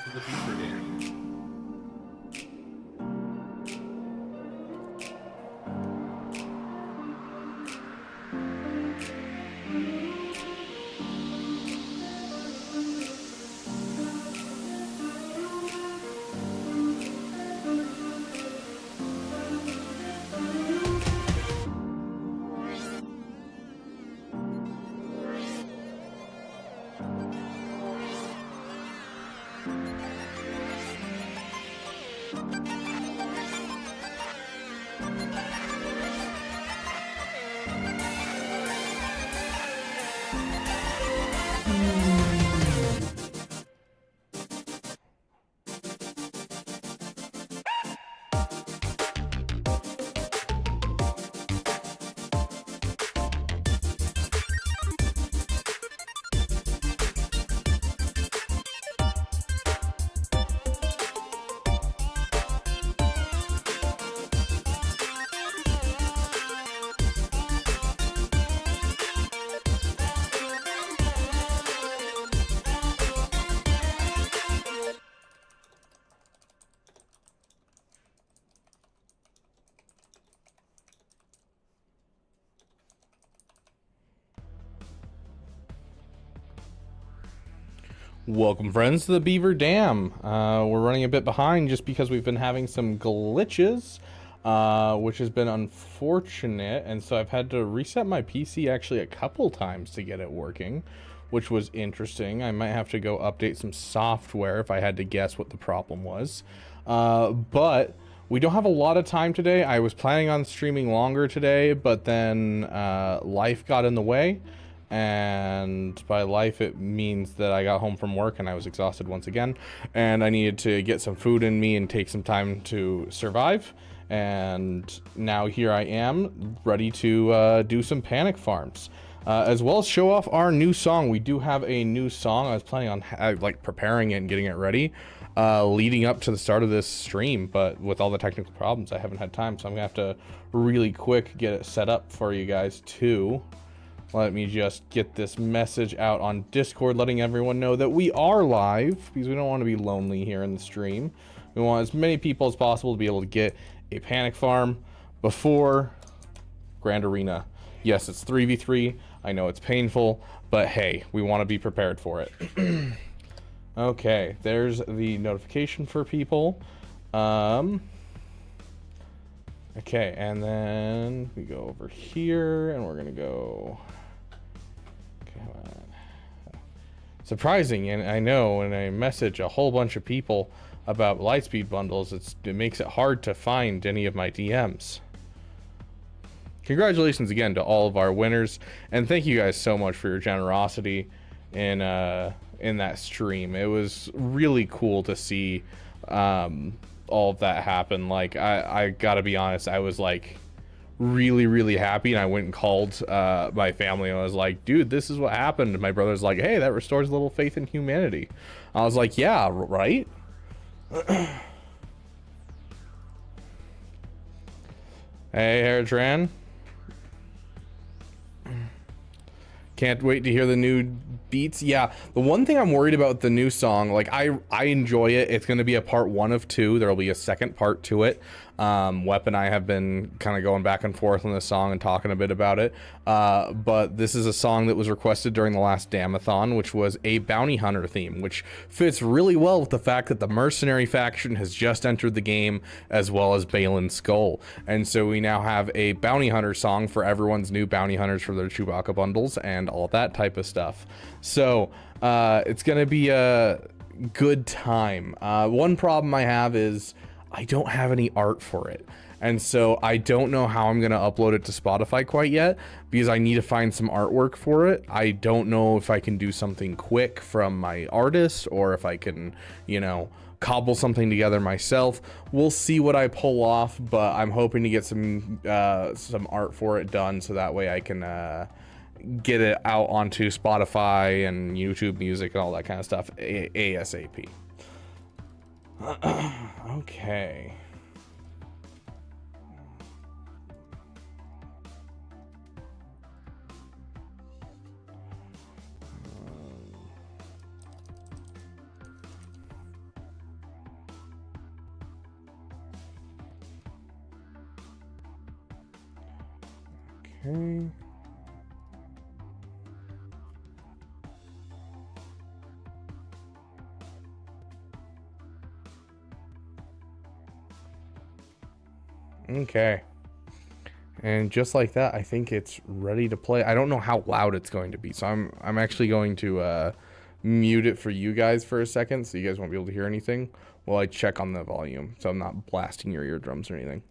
to the Beaver Dam. Welcome, friends, to the Beaver Dam. We're running a bit behind just because we've been having some glitches, which has been unfortunate, and so I've had to reset my PC actually a couple times to get it working, which was interesting. I might have to go update some software if I had to guess what the problem was. But we don't have a lot of time today. I was planning on streaming longer today, but then life got in the way. And by life it means that I got home from work and I was exhausted once again, and I needed to get some food in me and take some time to survive. And now here I am, ready to do some panic farms, as well as show off our new song. We do have a new song. I was planning on like preparing it and getting it ready leading up to the start of this stream, but with all the technical problems I haven't had time, so I'm gonna have to really quick get it set up for you guys too. Let me just get this message out on Discord, letting everyone know that we are live, because we don't want to be lonely here in the stream. We want as many people as possible to be able to get a panic farm before Grand Arena. Yes, it's 3v3. I know it's painful, but hey, we want to be prepared for it. Okay, there's the notification for people. Okay, and then we go over here, and we're gonna go. Come on. Surprising, and I know when I message a whole bunch of people about Lightspeed bundles, it makes it hard to find any of my DMs. Congratulations again to all of our winners, and thank you guys so much for your generosity in that stream. It was really cool to see all of that happen. Like I gotta be honest, I was like really happy, and I went and called my family, and I was like, dude, this is what happened. And my brother's like, hey, that restores a little faith in humanity. I was like, yeah, right. Hey, Hairtran. Can't wait to hear the new beats. Yeah, the one thing I'm worried about with the new song, like I enjoy it. It's going to be a part 1 of 2. There'll be a second part to it. Wep and I have been kind of going back and forth on this song and talking a bit about it. But this is a song that was requested during the last Damathon, which was a bounty hunter theme, which fits really well with the fact that the mercenary faction has just entered the game, as well as Balin's Skull. And so we now have a bounty hunter song for everyone's new bounty hunters for their Chewbacca bundles and all that type of stuff. So it's gonna be a good time. One problem I have is I don't have any art for it, and so I don't know how I'm gonna upload it to Spotify quite yet, because I need to find some artwork for it. I don't know if I can do something quick from my artist, or if I can, you know, cobble something together myself. We'll see what I pull off, but I'm hoping to get some art for it done, so that way I can get it out onto Spotify and YouTube Music and all that kind of stuff ASAP. Okay. Okay. Okay. And just like that, I think it's ready to play. I don't know how loud it's going to be, so I'm actually going to mute it for you guys for a second, so you guys won't be able to hear anything while I check on the volume, so I'm not blasting your eardrums or anything.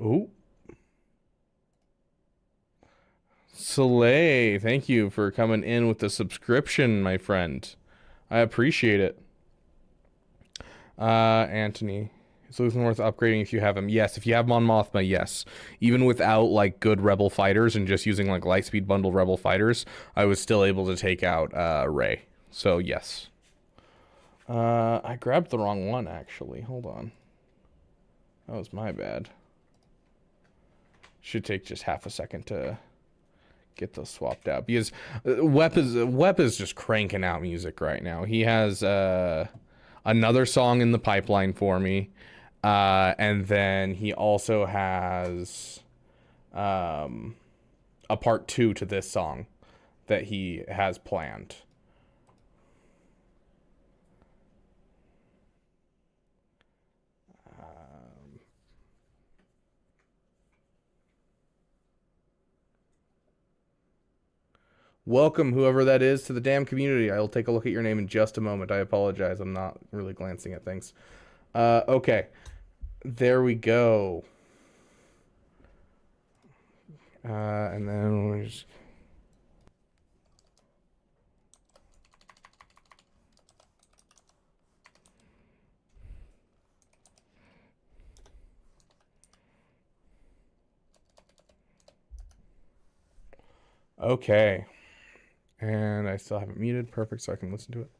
Oh. Soleil, thank you for coming in with the subscription, my friend. I appreciate it. Anthony. So it's worth upgrading if you have him. Yes, if you have Mon Mothma, yes. Even without like good Rebel fighters and just using like Lightspeed bundle Rebel fighters, I was still able to take out Rey. So yes. I grabbed the wrong one actually. Hold on. That was my bad. Should take just half a second to get those swapped out because Wep is just cranking out music right now. He has another song in the pipeline for me, and then he also has a part 2 to this song that he has planned. Welcome, whoever that is, to the damn community. I'll take a look at your name in just a moment. I apologize. I'm not really glancing at things. Okay. There we go. And then we'll just... Okay. And I still have it muted. Perfect, so I can listen to it.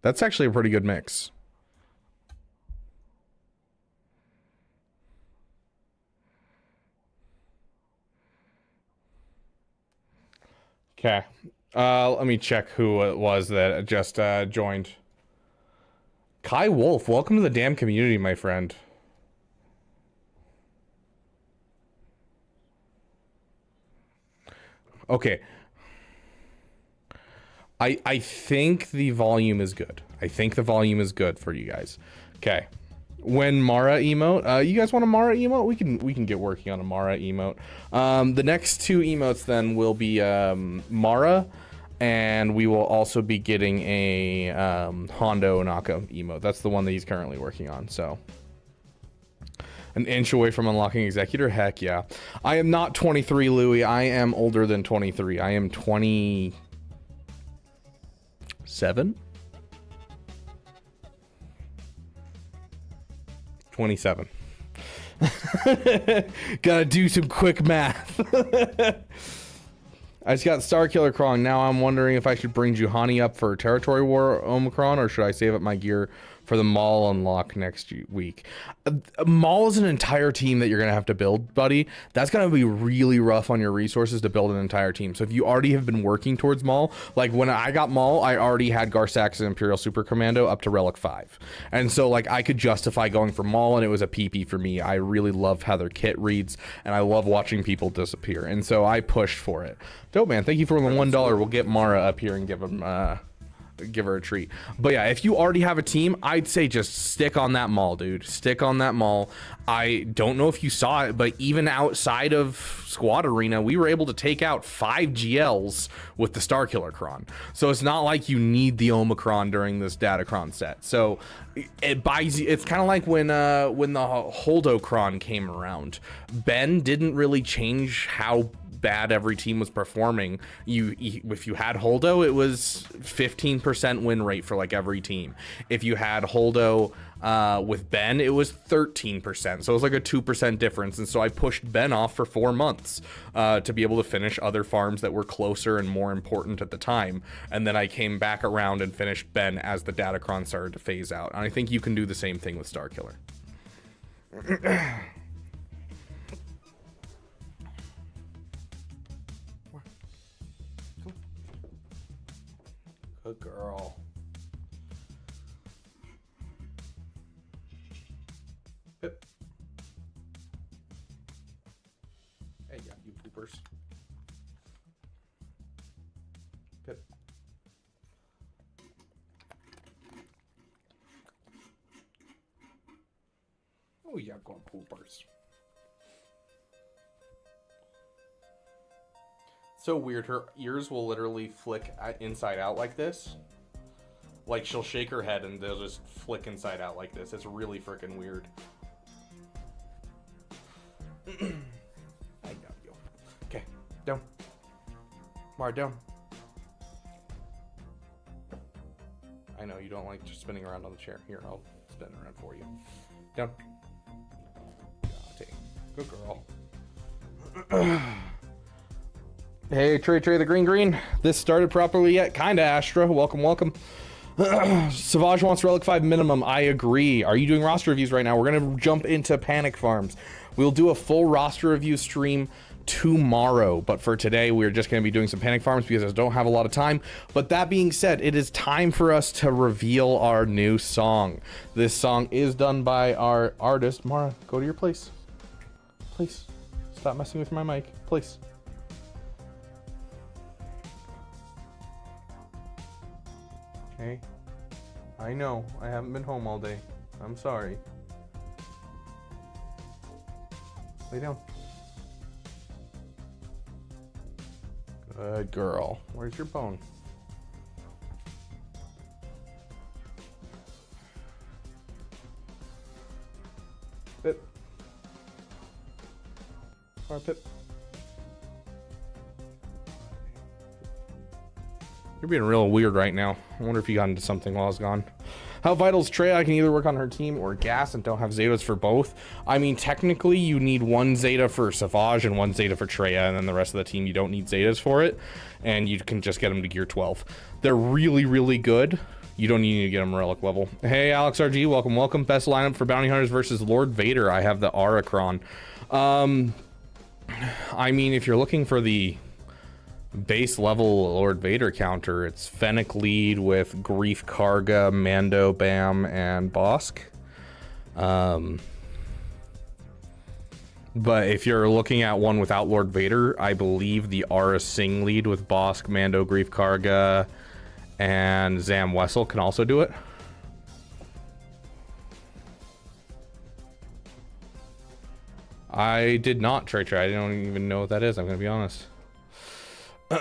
That's actually a pretty good mix. Okay. Let me check who it was that just joined. Kai Wolf, welcome to the damn community, my friend. Okay. I think the volume is good. I think the volume is good for you guys. Okay. When Mara emote, you guys want a Mara emote? We can get working on a Mara emote. The next 2 emotes then will be Mara, and we will also be getting a Hondo Naka emote. That's the one that he's currently working on. So an inch away from unlocking Executor. Heck yeah. I am not 23, Louis. I am older than 23. I am 27. 27. Gotta do some quick math. I just got Starkiller crawling. Now I'm wondering if I should bring Juhani up for Territory War Omicron, or should I save up my gear for the Maul unlock next week. Maul is an entire team that you're going to have to build, buddy. That's going to be really rough on your resources to build an entire team. So if you already have been working towards Maul, like when I got Maul, I already had Garsax's Imperial Super Commando up to Relic 5. And so like I could justify going for Maul, and it was a PP for me. I really love how their kit reads, and I love watching people disappear. And so I pushed for it. Dope, man. Thank you for the $1. We'll get Mara up here and give her a treat. But yeah, if you already have a team, I'd say just stick on that Maul, dude. Stick on that Maul. I don't know if you saw it, but even outside of Squad Arena, we were able to take out 5 GLs with the Starkiller Cron. So it's not like you need the Omicron during this Datacron set. So it buys you. It's kind of like when the Holdocron came around. Ben didn't really change how bad every team was performing, if you had Holdo, it was 15% win rate for like every team. If you had Holdo with Ben, it was 13%, so it was like a 2% difference. And so I pushed Ben off for 4 months to be able to finish other farms that were closer and more important at the time, and then I came back around and finished Ben as the Datacron started to phase out. And I think you can do the same thing with Starkiller. Good girl. Pip. Hey, yeah, you poopers. Pip. Oh, yeah, going poopers. So weird, her ears will literally flick inside out like this. Like, she'll shake her head and they'll just flick inside out like this. It's really freaking weird. I got you. Okay, down. Mar, down. I know you don't like just spinning around on the chair. Here, I'll spin around for you. Down. Good girl. Hey, Trey the green. This started properly yet? Kinda, Astra. Welcome. Savage wants Relic 5 minimum. I agree. Are you doing roster reviews right now? We're gonna jump into Panic Farms. We'll do a full roster review stream tomorrow, but for today we're just going to be doing some Panic Farms because I don't have a lot of time. But that being said, it is time for us to reveal our new song. This song is done by our artist. Mara, go to your place. Please stop messing with my mic, please. Okay, I know I haven't been home all day. I'm sorry. Lay down. Good girl. Where's your bone? Pip. Or Pip. You're being real weird right now. I wonder if you got into something while I was gone. How vital is Trey? I can either work on her team or Gas and don't have Zetas for both. I mean, technically you need 1 Zeta for Savage and 1 Zeta for Treya, and then the rest of the team you don't need Zetas for it, and you can just get them to gear 12. They're really good. You don't need to get them relic level. Hey, Alex RG, welcome. Best lineup for Bounty Hunters versus Lord Vader. I have the Arachron. I mean, if you're looking for the base level Lord Vader counter, it's Fennec lead with Grief Karga, Mando, Bam, and Bosk. But if you're looking at one without Lord Vader, I believe the Aura Singh lead with Bosk, Mando, Grief Karga, and Zam Wessel can also do it. I did not, Trey. I don't even know what that is, I'm gonna be honest. But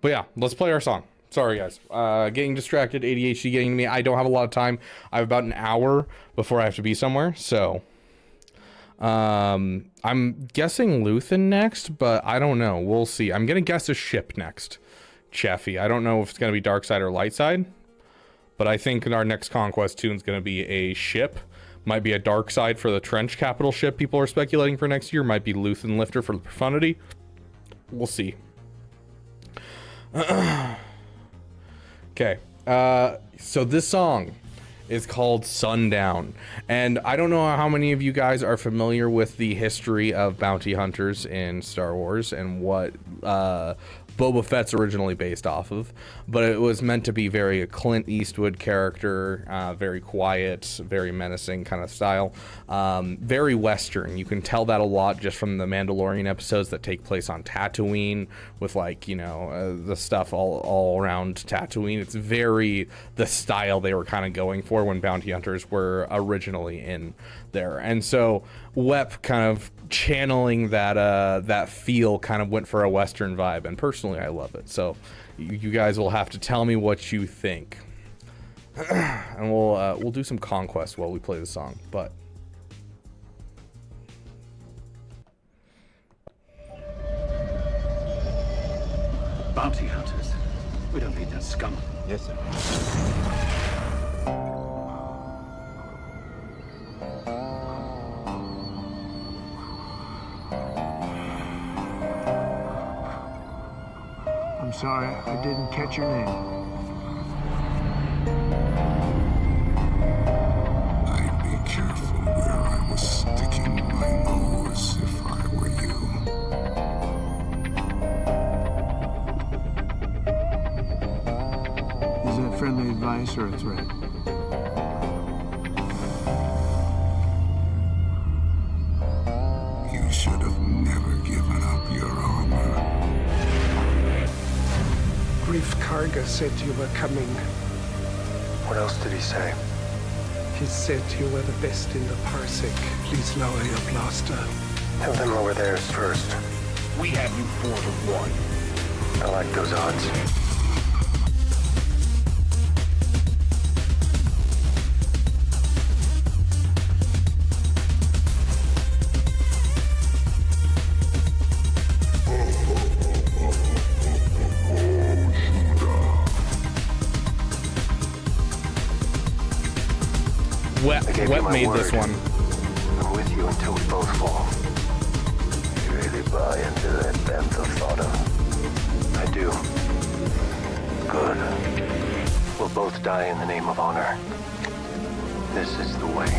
yeah, let's play our song. Sorry guys, getting distracted, ADHD getting to me. I don't have a lot of time. I have about an hour before I have to be somewhere, so I'm guessing Luthen next, but I don't know, we'll see. I'm gonna guess a ship next, Cheffy. I don't know if it's gonna be dark side or light side, but I think our next Conquest tune is gonna be a ship. Might be a dark side for the Trench capital ship people are speculating for next year. Might be Luthen Lifter for the Profundity. We'll see. Okay. So this song is called Sundown. And I don't know how many of you guys are familiar with the history of bounty hunters in Star Wars and what Boba Fett's originally based off of, but it was meant to be very a Clint Eastwood character, very quiet, very menacing kind of style, very Western. You can tell that a lot just from the Mandalorian episodes that take place on Tatooine with, like, you know, the stuff all around Tatooine. It's very the style they were kind of going for when bounty hunters were originally in there. And so Wep kind of channeling that feel kind of went for a Western vibe, and personally I love it. So you guys will have to tell me what you think. And we'll do some Conquest while we play the song, but. Bounty hunters. We don't need that scum. Yes, sir. I'm sorry, I didn't catch your name. I'd be careful where I was sticking my nose if I were you. Is that friendly advice or a threat? You should have never given up your armor. Grief Karga said you were coming. What else did he say? He said you were the best in the parsec. Please lower your blaster. Tell them lower theirs first. We have you 4-1. I like those odds. Wep made this one. I'm with you until we both fall. You really buy into that bantha fodder? I do. Good. We'll both die in the name of honor. This is the way.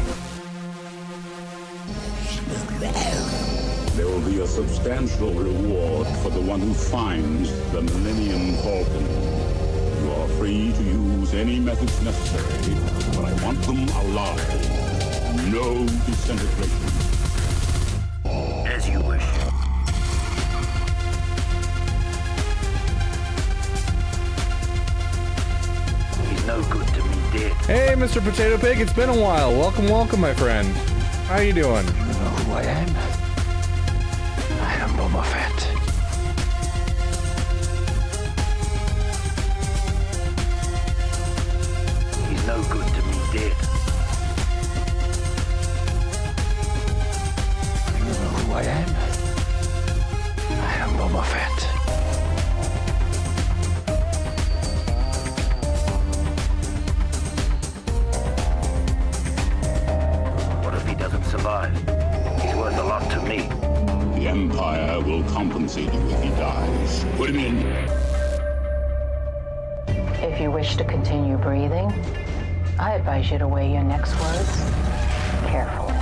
There will be a substantial reward for the one who finds the Millennium Falcon. You are free to use any methods necessary, but I want them alive. No disintegration. As you wish. He's no good to me dead. Hey, Mr. Potato Pig, it's been a while. Welcome, welcome, my friend. How you doing? You know who I am? I am Boba Fett. He's no good to me dead. You know who I am? I am Boba Fett. What if he doesn't survive? He's worth a lot to me. The Empire will compensate you if he dies. Put him in. If you wish to continue breathing, I advise you to weigh your next words carefully.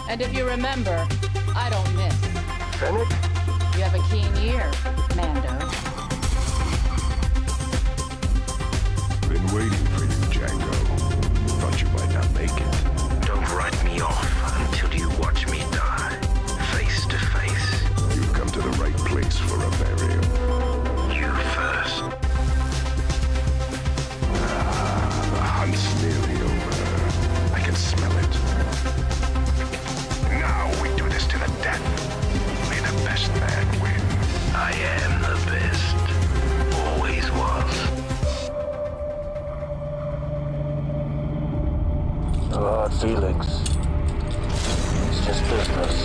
And if you remember, I don't miss. Fennec? You have a keen ear, Mando. Been waiting for you, Django. Thought you might not make it. Don't write me off until you watch me die, face to face. You've come to the right place for a burial. You first. The hunt's nearly over. I can smell it. Now we do this to the death. May the best man win. I am the best. Always was. No hard feelings. It's just business.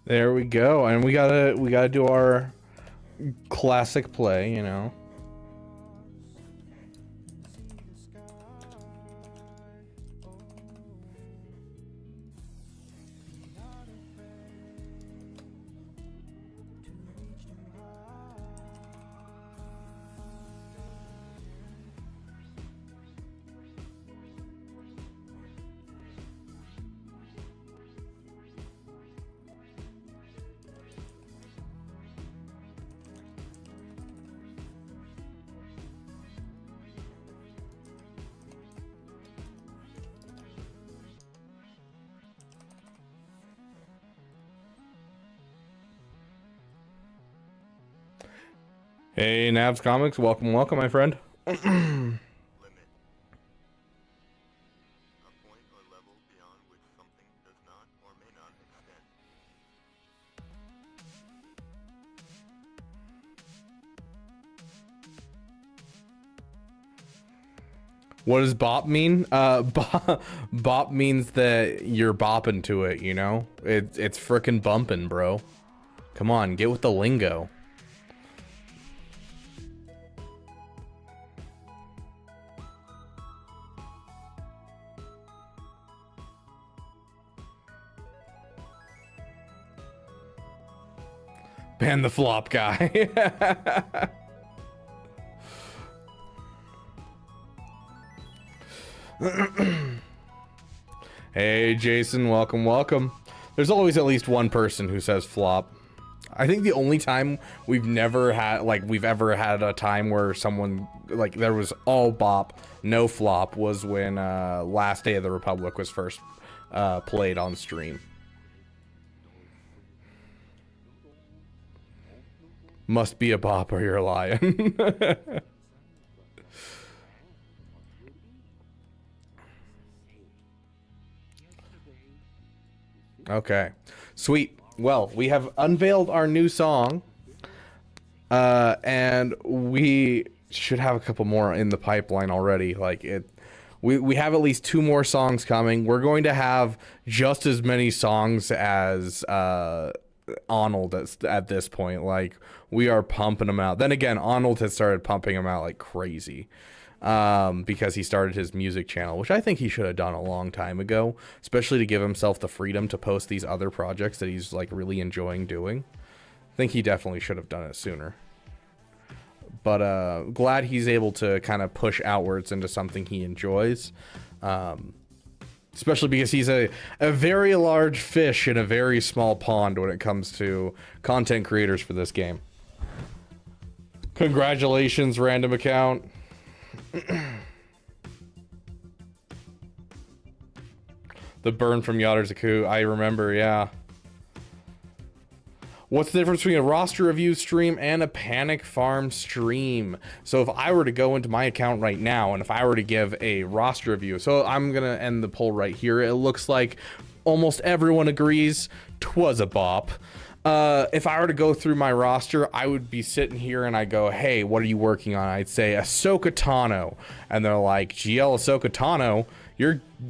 There we go, and we gotta do our classic play, you know. Hey, Nabs Comics, welcome, welcome, my friend. Limit. A point or level What does bop mean? Bop means that you're bopping to it, you know? It's frickin' bumping, bro. Come on, get with the lingo. Ban the flop guy. Hey Jason, welcome, welcome. There's always at least one person who says flop. I think the only time we've ever had a time where someone, like, there was all bop, no flop, was when Last Day of the Republic was first played on stream. Must be a bop or you're lying. Okay, sweet. Well, we have unveiled our new song, and we should have a couple more in the pipeline already. Like we have at least 2 more songs coming. We're going to have just as many songs as Arnold at this point. Like, we are pumping them out. Then again, Arnold has started pumping them out like crazy. Because he started his music channel, which I think he should have done a long time ago, especially to give himself the freedom to post these other projects that he's like really enjoying doing. I think he definitely should have done it sooner. But glad he's able to kind of push outwards into something he enjoys. Especially because he's a very large fish in a very small pond when it comes to content creators for this game. Congratulations, random account. The burn from Yatterzaku, I remember, yeah. What's the difference between a roster review stream and a panic farm stream? So if I were to go into my account right now and if I were to give a roster review, so I'm gonna end the poll right here. It looks like almost everyone agrees 'twas a bop. If I were to go through my roster, I would be sitting here and I go, hey, what are you working on? I'd say Ahsoka Tano. And they're like, GL Ahsoka Tano,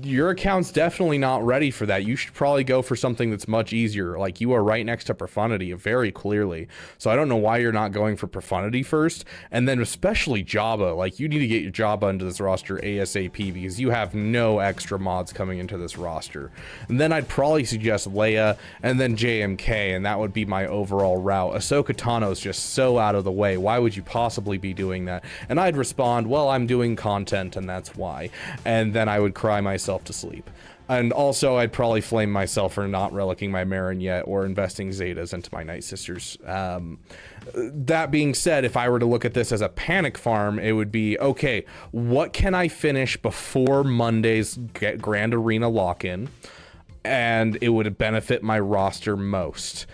your account's definitely not ready for that. You should probably go for something that's much easier. Like, you are right next to Profundity very clearly. So I don't know why you're not going for Profundity first. And then especially Jabba. Like, you need to get your Jabba into this roster ASAP because you have no extra mods coming into this roster. And then I'd probably suggest Leia and then JMK, and that would be my overall route. Ahsoka Tano is just so out of the way. Why would you possibly be doing that? And I'd respond, well, I'm doing content and that's why. And then I would cry myself to sleep. And also I'd probably flame myself for not relicking my Marin yet or investing Zetas into my Night Sisters. That being said, if I were to look at this as a panic farm, it would be, okay, what can I finish before Monday's Grand Arena lock-in? And it would benefit my roster most.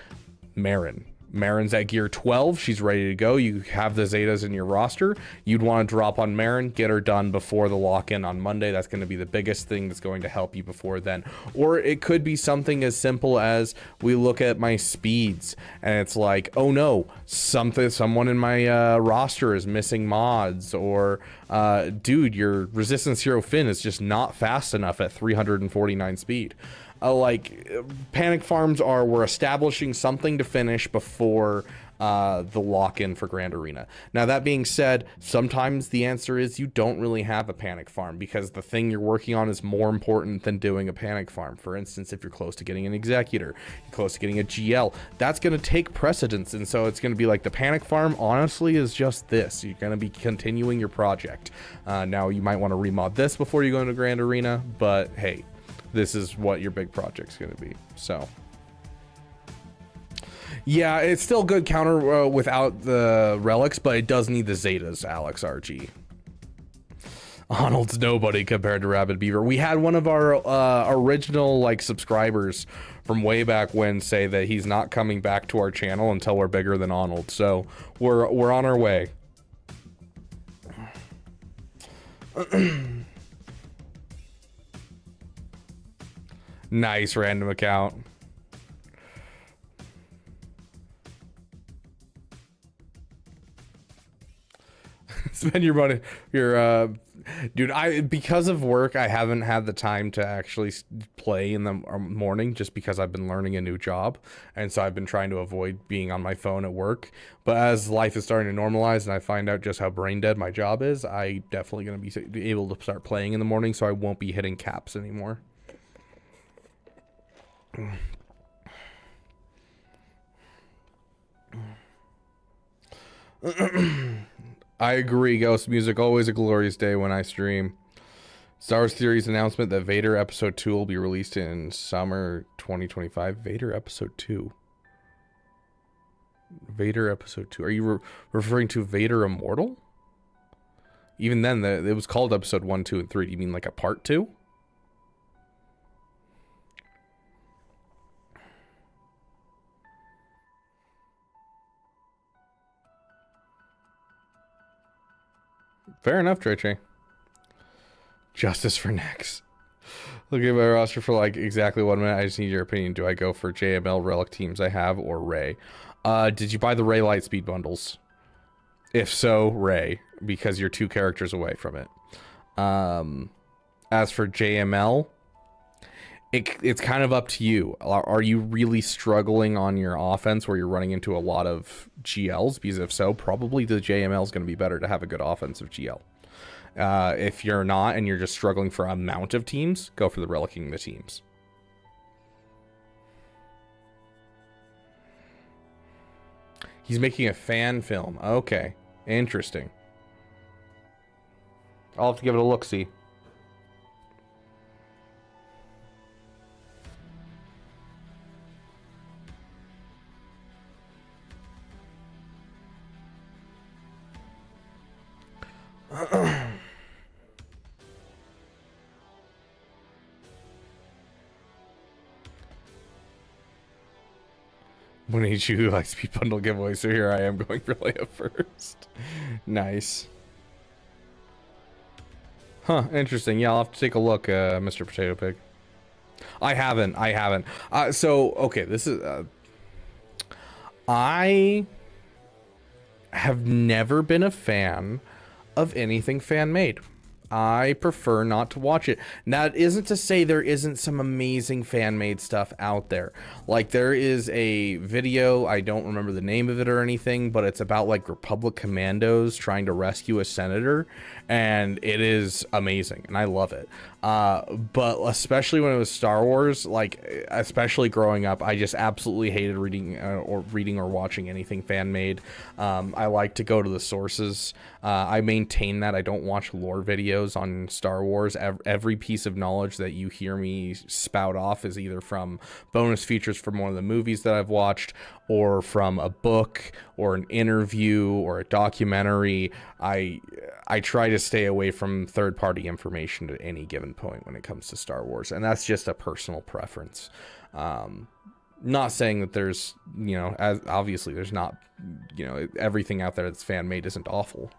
Marin. Marin's at gear 12. She's ready to go. You have the Zetas in your roster. You'd want to drop on Marin, get her done before the lock-in on Monday. That's going to be the biggest thing that's going to help you before then. Or it could be something as simple as we look at my speeds and it's like, oh no, someone in my roster is missing mods, or dude, your Resistance Hero Finn is just not fast enough at 349 speed. Panic farms we're establishing something to finish before the lock-in for Grand Arena. Now, that being said, sometimes the answer is you don't really have a panic farm because the thing you're working on is more important than doing a panic farm. For instance, if you're close to getting an Executor, you're close to getting a GL, that's going to take precedence. And so it's going to be like the panic farm, honestly, is just this. You're going to be continuing your project. Now, you might want to remod this before you go into Grand Arena, but hey, this is what your big project's going to be. So yeah, it's still good counter without the relics, but it does need the Zetas, Alex RG. Arnold's nobody compared to Rabid Beaver. We had one of our original subscribers from way back when say that he's not coming back to our channel until we're bigger than Arnold. So we're on our way. Nice random account. Spend your money, your Dude, because of work, I haven't had the time to actually play in the morning just because I've been learning a new job. And so I've been trying to avoid being on my phone at work. But as life is starting to normalize and I find out just how brain dead my job is, I definitely going to be able to start playing in the morning, so I won't be hitting caps anymore. I agree, Ghost Music. Always a glorious day when I stream. Star Wars Theory's announcement that Vader Episode 2 will be released in summer 2025. Vader Episode 2. Vader Episode 2. Are you referring to Vader Immortal? Even then, it was called Episode 1, 2, and 3. Do you mean like a Part 2? Fair enough, Trece. Justice for Nex. Looking at my roster for like exactly 1 minute. I just need your opinion. Do I go for JML relic teams I have or Rey? Did you buy the Rey Lightspeed bundles? If so, Rey, because you're 2 characters away from it. As for JML, it's kind of up to you. Are you really struggling on your offense where you're running into a lot of GLs? Because if so, probably the JML is going to be better to have a good offensive GL. If you're not and you're just struggling for amount of teams, go for the relicking the teams. He's making a fan film. Okay, interesting. I'll have to give it a look-see. When HU likes speed bundle giveaway, so here I am going for Leia first. Nice. Huh, interesting. Yeah, I'll have to take a look, Mr. Potato Pig. I haven't. So, okay, this is... I have never been a fan of anything fan-made. I prefer not to watch it. Now, it isn't to say there isn't some amazing fan-made stuff out there. Like, there is a video, I don't remember the name of it or anything, but it's about, like, Republic commandos trying to rescue a senator, and it is amazing, and I love it. But especially when it was Star Wars, like, especially growing up, I just absolutely hated reading or watching anything fan-made. I like to go to the sources. I maintain that I don't watch lore videos on Star Wars. Every piece of knowledge that you hear me spout off is either from bonus features from one of the movies that I've watched, or from a book, or an interview, or a documentary. I try to stay away from third-party information at any given point when it comes to Star Wars, and that's just a personal preference. Not saying that there's, you know, as obviously there's not, you know, everything out there that's fan-made isn't awful.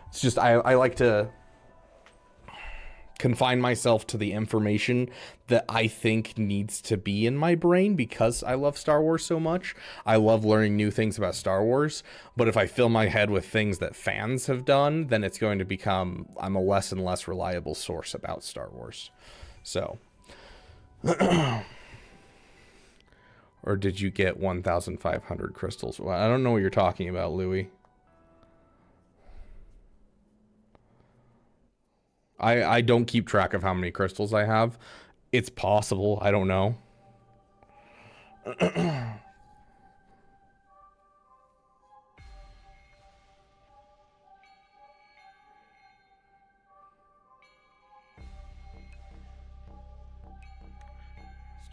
It's just I like to confine myself to the information that I think needs to be in my brain because I love Star Wars so much. I love learning new things about Star Wars, but if I fill my head with things that fans have done, then it's going to become, I'm a less and less reliable source about Star Wars. So, or did you get 1,500 crystals? Well, I don't know what you're talking about, Louis. I don't keep track of how many crystals I have. It's possible. I don't know.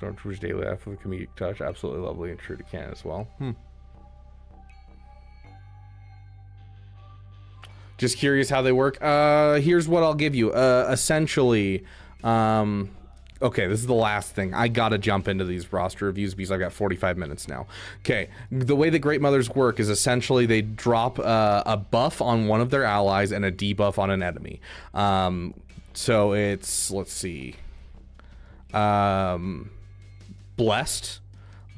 Stormtroopers Daily Life with a comedic touch. Absolutely lovely and true to canon as well. Just curious how they work. Here's what I'll give you. Essentially, okay, this is the last thing. I gotta jump into these roster reviews because I've got 45 minutes now. Okay, the way that Great Mothers work is essentially they drop a buff on one of their allies and a debuff on an enemy. So it's, let's see, Blessed,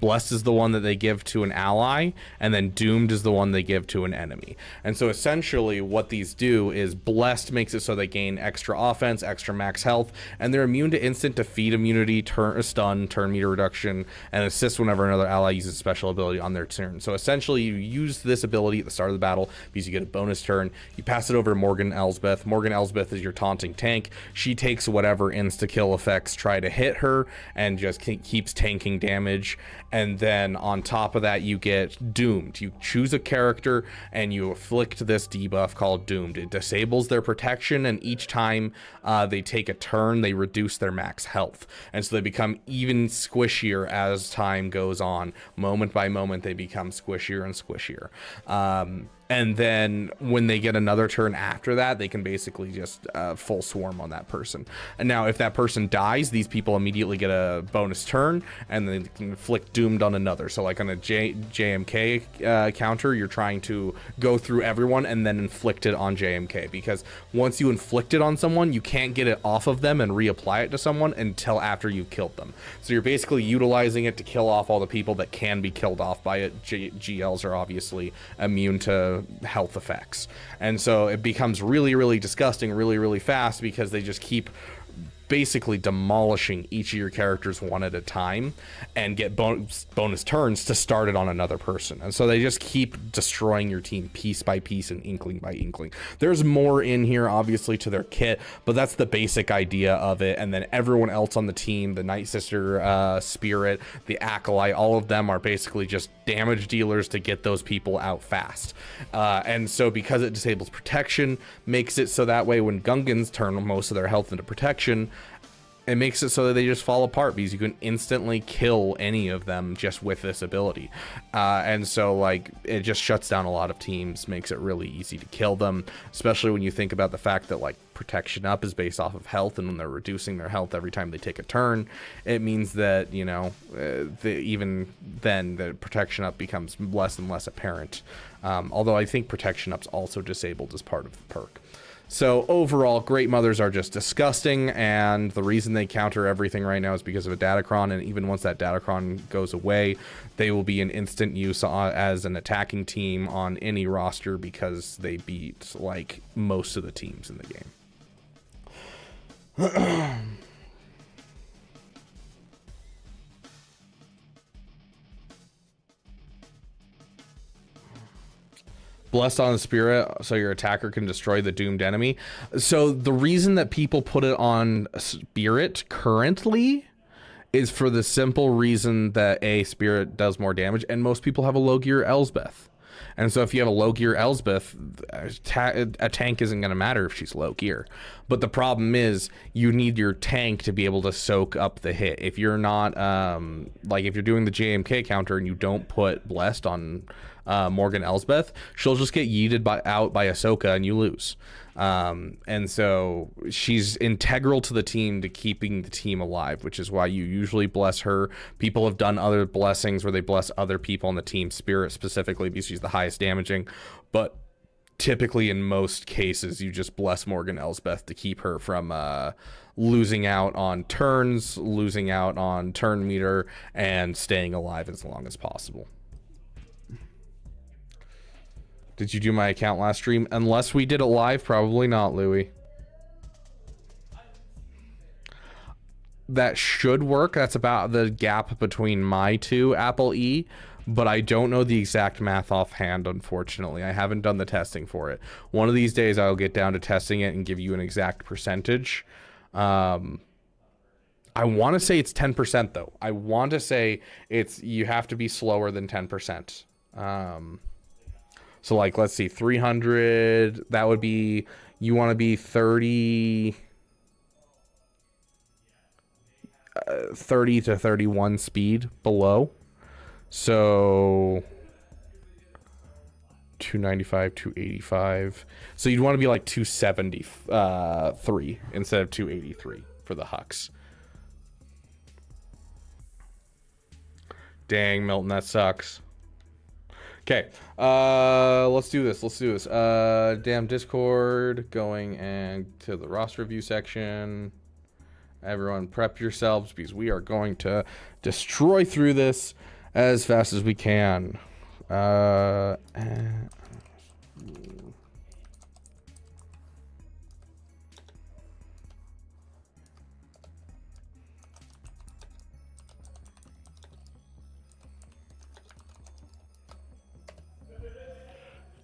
Blessed is the one that they give to an ally, and then Doomed is the one they give to an enemy. And so essentially what these do is Blessed makes it so they gain extra offense, extra max health, and they're immune to instant defeat immunity, stun, turn meter reduction, and assist whenever another ally uses special ability on their turn. So essentially you use this ability at the start of the battle because you get a bonus turn. You pass it over to Morgan Elsbeth. Morgan Elsbeth is your taunting tank. She takes whatever insta-kill effects try to hit her and just keeps tanking damage. And then on top of that, you get Doomed. You choose a character and you afflict this debuff called Doomed. It disables their protection, and each time they take a turn, they reduce their max health. And so they become even squishier as time goes on. Moment by moment, they become squishier and squishier. And then when they get another turn after that, they can basically just full swarm on that person. And now if that person dies, these people immediately get a bonus turn, and they can inflict Doomed on another. So like on a JMK counter, you're trying to go through everyone and then inflict it on JMK, because once you inflict it on someone, you can't get it off of them and reapply it to someone until after you've killed them. So you're basically utilizing it to kill off all the people that can be killed off by it. GLs are obviously immune to health effects, and so it becomes really, really disgusting really, really fast, because they just keep basically demolishing each of your characters one at a time and get bonus turns to start it on another person. And so they just keep destroying your team piece by piece and inkling by inkling. There's more in here obviously to their kit, but that's the basic idea of it. And then everyone else on the team, the Night Sister Spirit, the Acolyte, all of them are basically just damage dealers to get those people out fast. And so because it disables protection, makes it so that way when Gungans turn most of their health into protection, it makes it so that they just fall apart, because you can instantly kill any of them just with this ability. And so like it just shuts down a lot of teams, makes it really easy to kill them, especially when you think about the fact that like protection up is based off of health, and when they're reducing their health every time they take a turn, it means that, you know, even then the protection up becomes less and less apparent. Although I think protection up's also disabled as part of the perk. So overall, Great Mothers are just disgusting, and the reason they counter everything right now is because of a Datacron, and even once that Datacron goes away, they will be in instant use as an attacking team on any roster, because they beat like most of the teams in the game. Blessed on the Spirit, so your attacker can destroy the doomed enemy. So the reason that people put it on Spirit currently is for the simple reason that Spirit does more damage, and most people have a low gear Elsbeth. And so if you have a low gear Elsbeth, a tank isn't going to matter if she's low gear. But the problem is you need your tank to be able to soak up the hit. If you're not, like if you're doing the JMK counter and you don't put Blessed on Morgan Elsbeth, she'll just get yeeted out by Ahsoka and you lose. And so she's integral to the team, to keeping the team alive, which is why you usually bless her. People have done other blessings where they bless other people on the team, Spirit specifically, because she's the highest damaging. But typically in most cases, you just bless Morgan Elsbeth to keep her from losing out on turns, losing out on turn meter, and staying alive as long as possible. Did you do my account last stream? Unless we did it live, probably not, Louis. That should work. That's about the gap between my two Apple E, but I don't know the exact math offhand, unfortunately. I haven't done the testing for it. One of these days I'll get down to testing it and give you an exact percentage. I want to say it's 10% though. I want to say you have to be slower than 10%. So like, let's see, 300, that would be, you want to be 30 to 31 speed below. So 295, 285. So you'd want to be like 273 instead of 283 for the Hux. Dang, Milton, that sucks. Okay, let's do this. Damn Discord, going and to the roster review section. Everyone prep yourselves, because we are going to destroy through this as fast as we can.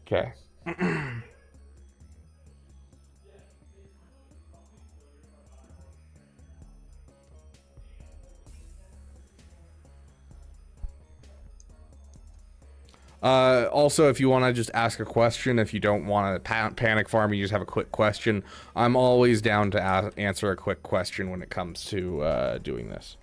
Okay. Also, if you want to just ask a question, if you don't want to panic farm, you just have a quick question. I'm always down to answer a quick question when it comes to doing this.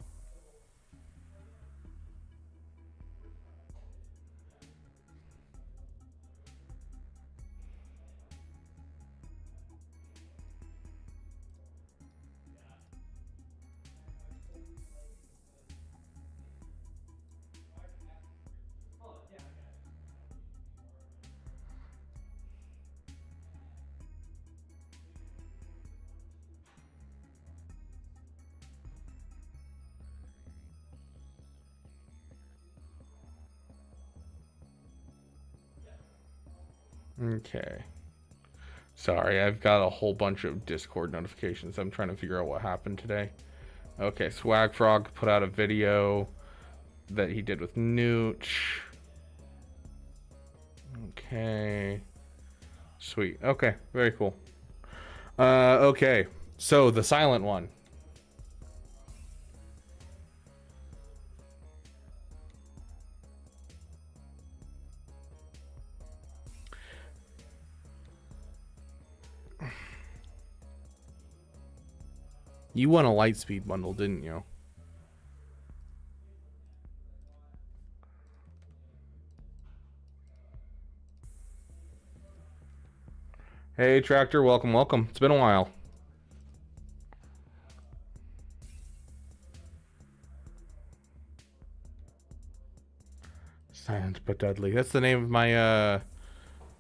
Okay. Sorry, I've got a whole bunch of Discord notifications. I'm trying to figure out what happened today. Okay, Swag Frog put out a video that he did with Nooch. Okay. Sweet. Okay, very cool. Okay, so the silent one. You won a Lightspeed bundle, didn't you? Hey, Tractor, welcome, welcome. It's been a while. Silent but deadly. That's the name of my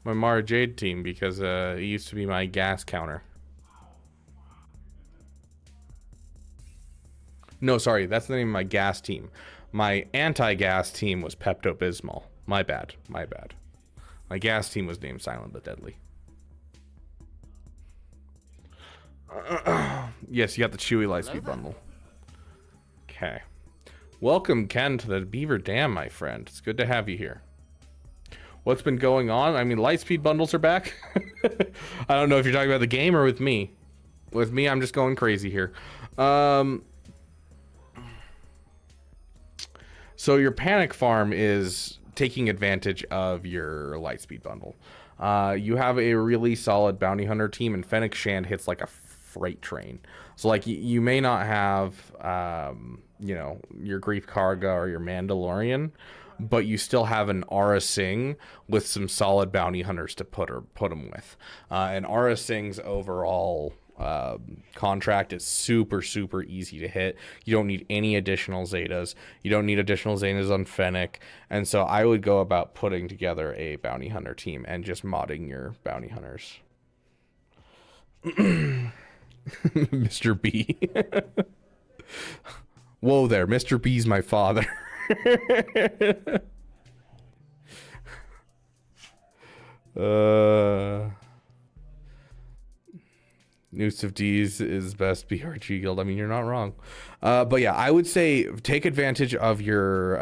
my Mara Jade team because it used to be my gas counter. No, sorry, that's the name of my gas team. My anti-gas team was Pepto-Bismol. My bad, my bad. My gas team was named Silent but Deadly. Yes, you got the Chewy Lightspeed bundle. Okay. Welcome, Ken, to the Beaver Dam, my friend. It's good to have you here. What's been going on? I mean, Lightspeed bundles are back. I don't know if you're talking about the game or with me. With me, I'm just going crazy here. So your panic farm is taking advantage of your Lightspeed bundle. You have a really solid bounty hunter team, and Fennec Shand hits like a freight train. So like you may not have, you know, your Grief Karga or your Mandalorian, but you still have an Aura Singh with some solid bounty hunters to put them with. And Aura Singh's overall contract is super easy to hit. You don't need any additional Zetas. You don't need additional Zetas on Fennec. And so I would go about putting together a bounty hunter team and just modding your bounty hunters. Mr. B. Whoa there, Mr. B's my father. Noose of D's is best BRG guild. I mean, you're not wrong. But yeah, I would say take advantage of your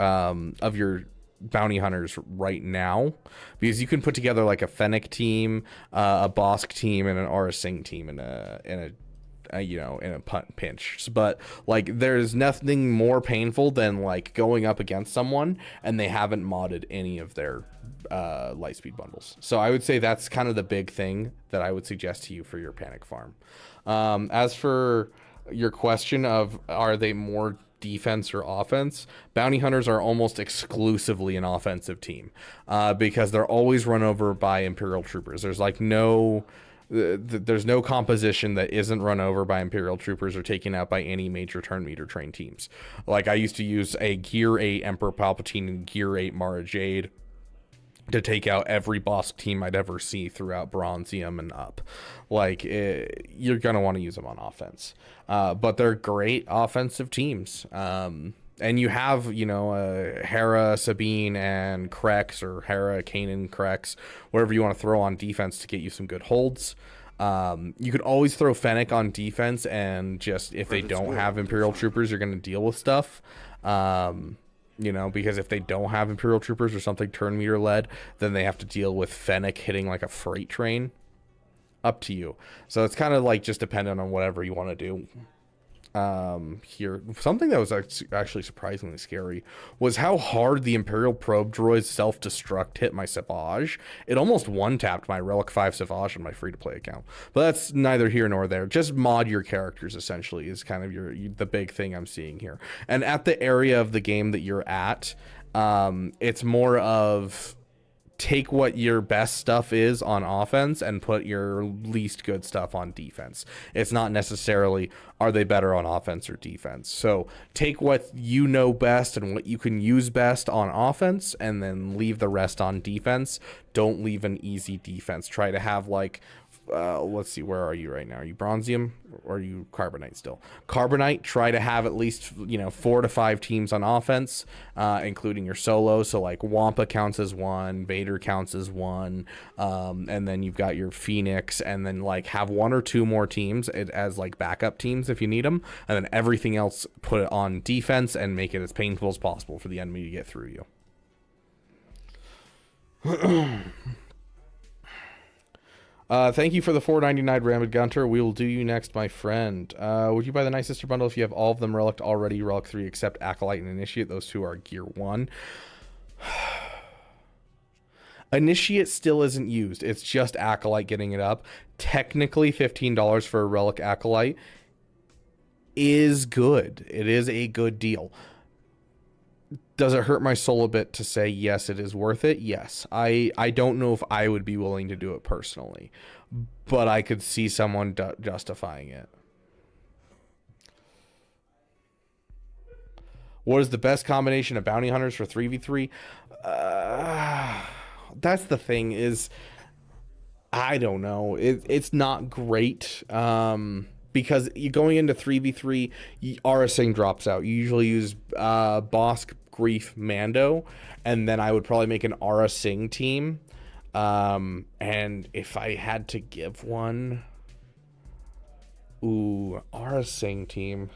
bounty hunters right now, because you can put together like a Fennec team, a Bosk team, and an Aura Singh team in a pinch. But like, there's nothing more painful than like going up against someone and they haven't modded any of their Lightspeed bundles. So I would say that's kind of the big thing that I would suggest to you for your panic farm. As for your question of are they more defense or offense, bounty hunters are almost exclusively an offensive team, because they're always run over by Imperial troopers. There's like there's no composition that isn't run over by Imperial troopers or taken out by any major turn meter train teams. Like, I used to use a Gear 8 Emperor Palpatine and Gear 8 Mara Jade to take out every boss team I'd ever see throughout Bronzium and up. Like, you're going to want to use them on offense. But they're great offensive teams. And you have, you know, Hera, Sabine, and Krex, or Hera, Kanan, Krex, whatever you want to throw on defense to get you some good holds. You could always throw Fennec on defense, and just if they don't have Imperial Troopers, you're going to deal with stuff. You know, because if they don't have Imperial Troopers or something turn meter led, then they have to deal with Fennec hitting like a freight train. Up to you. So it's kind of like just dependent on whatever you want to do. Here, something that was actually surprisingly scary was how hard the Imperial Probe Droid's self-destruct hit my Savage. It almost one-tapped my Relic 5 Savage on my free-to-play account, but that's neither here nor there. Just mod your characters, essentially, is kind of the big thing I'm seeing here. And at the area of the game that you're at, it's more of take what your best stuff is on offense and put your least good stuff on defense. It's not necessarily are they better on offense or defense. So take what you know best and what you can use best on offense, and then leave the rest on defense. Don't leave an easy defense. Try to have like let's see, where are you right now? Are you Bronzium or are you Carbonite still? Carbonite, try to have at least, you know, 4 to 5 teams on offense, including your solo. So like Wampa counts as 1, Vader counts as 1, and then you've got your Phoenix, and then like have 1 or 2 more teams as like backup teams if you need them, and then everything else put it on defense and make it as painful as possible for the enemy to get through you. Thank you for the $4.99 Ramid Gunter. We will do you next, my friend. Would you buy the Night Sister bundle if you have all of them relic already? Relic 3 except Acolyte and Initiate. Those 2 are Gear 1. Initiate still isn't used. It's just Acolyte getting it up. Technically, $15 for a Relic Acolyte is good. It is a good deal. Does it hurt my soul a bit to say yes, it is worth it? Yes. I don't know if I would be willing to do it personally, but I could see someone justifying it. What is the best combination of bounty hunters for 3v3? That's the thing, is I don't know. It's not great. Because you're going into 3v3, Aura Singh drops out. You usually use Bosk, Grief, Mando, and then I would probably make an Aura Singh team. And if I had to give one, Aura Singh team.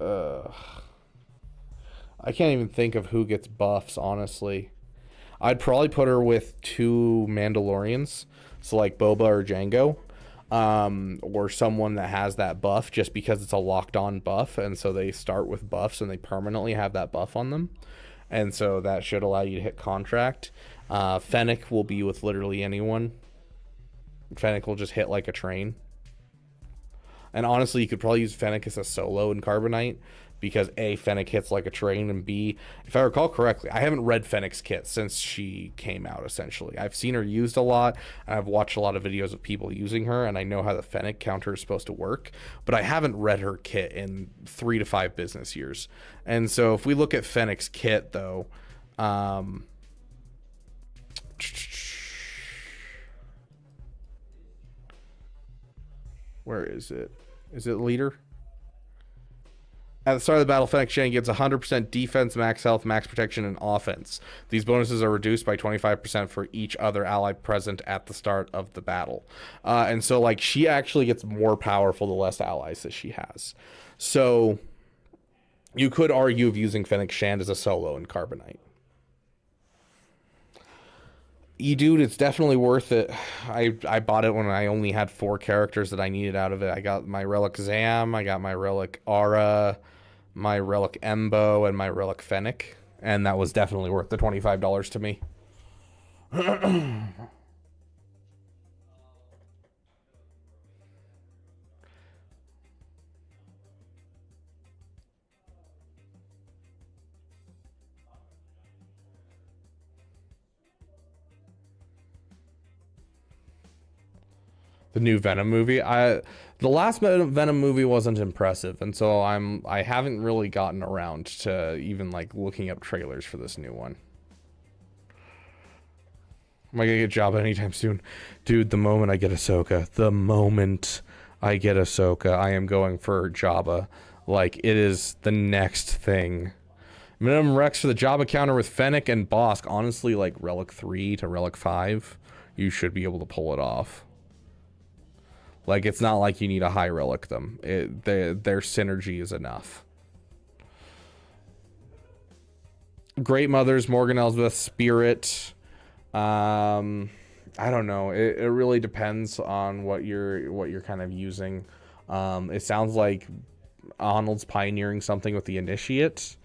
I can't even think of who gets buffs, honestly. I'd probably put her with 2 Mandalorians, so like Boba or Jango. Or someone that has that buff, just because it's a locked on buff, and so they start with buffs and they permanently have that buff on them, and so that should allow you to hit contract. Fennec will be with literally anyone. Fennec will just hit like a train, and honestly you could probably use Fennec as a solo in Carbonite, because A, Fennec hits like a train, and B, if I recall correctly, I haven't read Fennec's kit since she came out, essentially. I've seen her used a lot, and I've watched a lot of videos of people using her, and I know how the Fennec counter is supposed to work, but I haven't read her kit in 3 to 5 business years. And so if we look at Fennec's kit, though, where is it? Is it leader? At the start of the battle, Fennec Shane gets 100% defense, max health, max protection, and offense. These bonuses are reduced by 25% for each other ally present at the start of the battle. And so, like, she actually gets more powerful the less allies that she has. So, you could argue of using Fennec Shand as a solo in Carbonite. Dude, it's definitely worth it. I bought it when I only had 4 characters that I needed out of it. I got my Relic Zam, I got my Relic Aura, my Relic Embo, and my Relic Fennec, and that was definitely worth the $25 to me. The new Venom movie. The last Venom movie wasn't impressive, and so I haven't really gotten around to even like looking up trailers for this new one. Am I gonna get Jabba anytime soon? Dude, the moment I get Ahsoka, I am going for Jabba. Like, it is the next thing. Minimum Rex for the job encounter with Fennec and Bosk. Honestly, like Relic 3 to Relic 5, you should be able to pull it off. Like, it's not like you need a high relic them. Their synergy is enough. Great Mothers, Morgan Elsbeth, Spirit. I don't know. It really depends on what you're kind of using. It sounds like Arnold's pioneering something with the Initiate.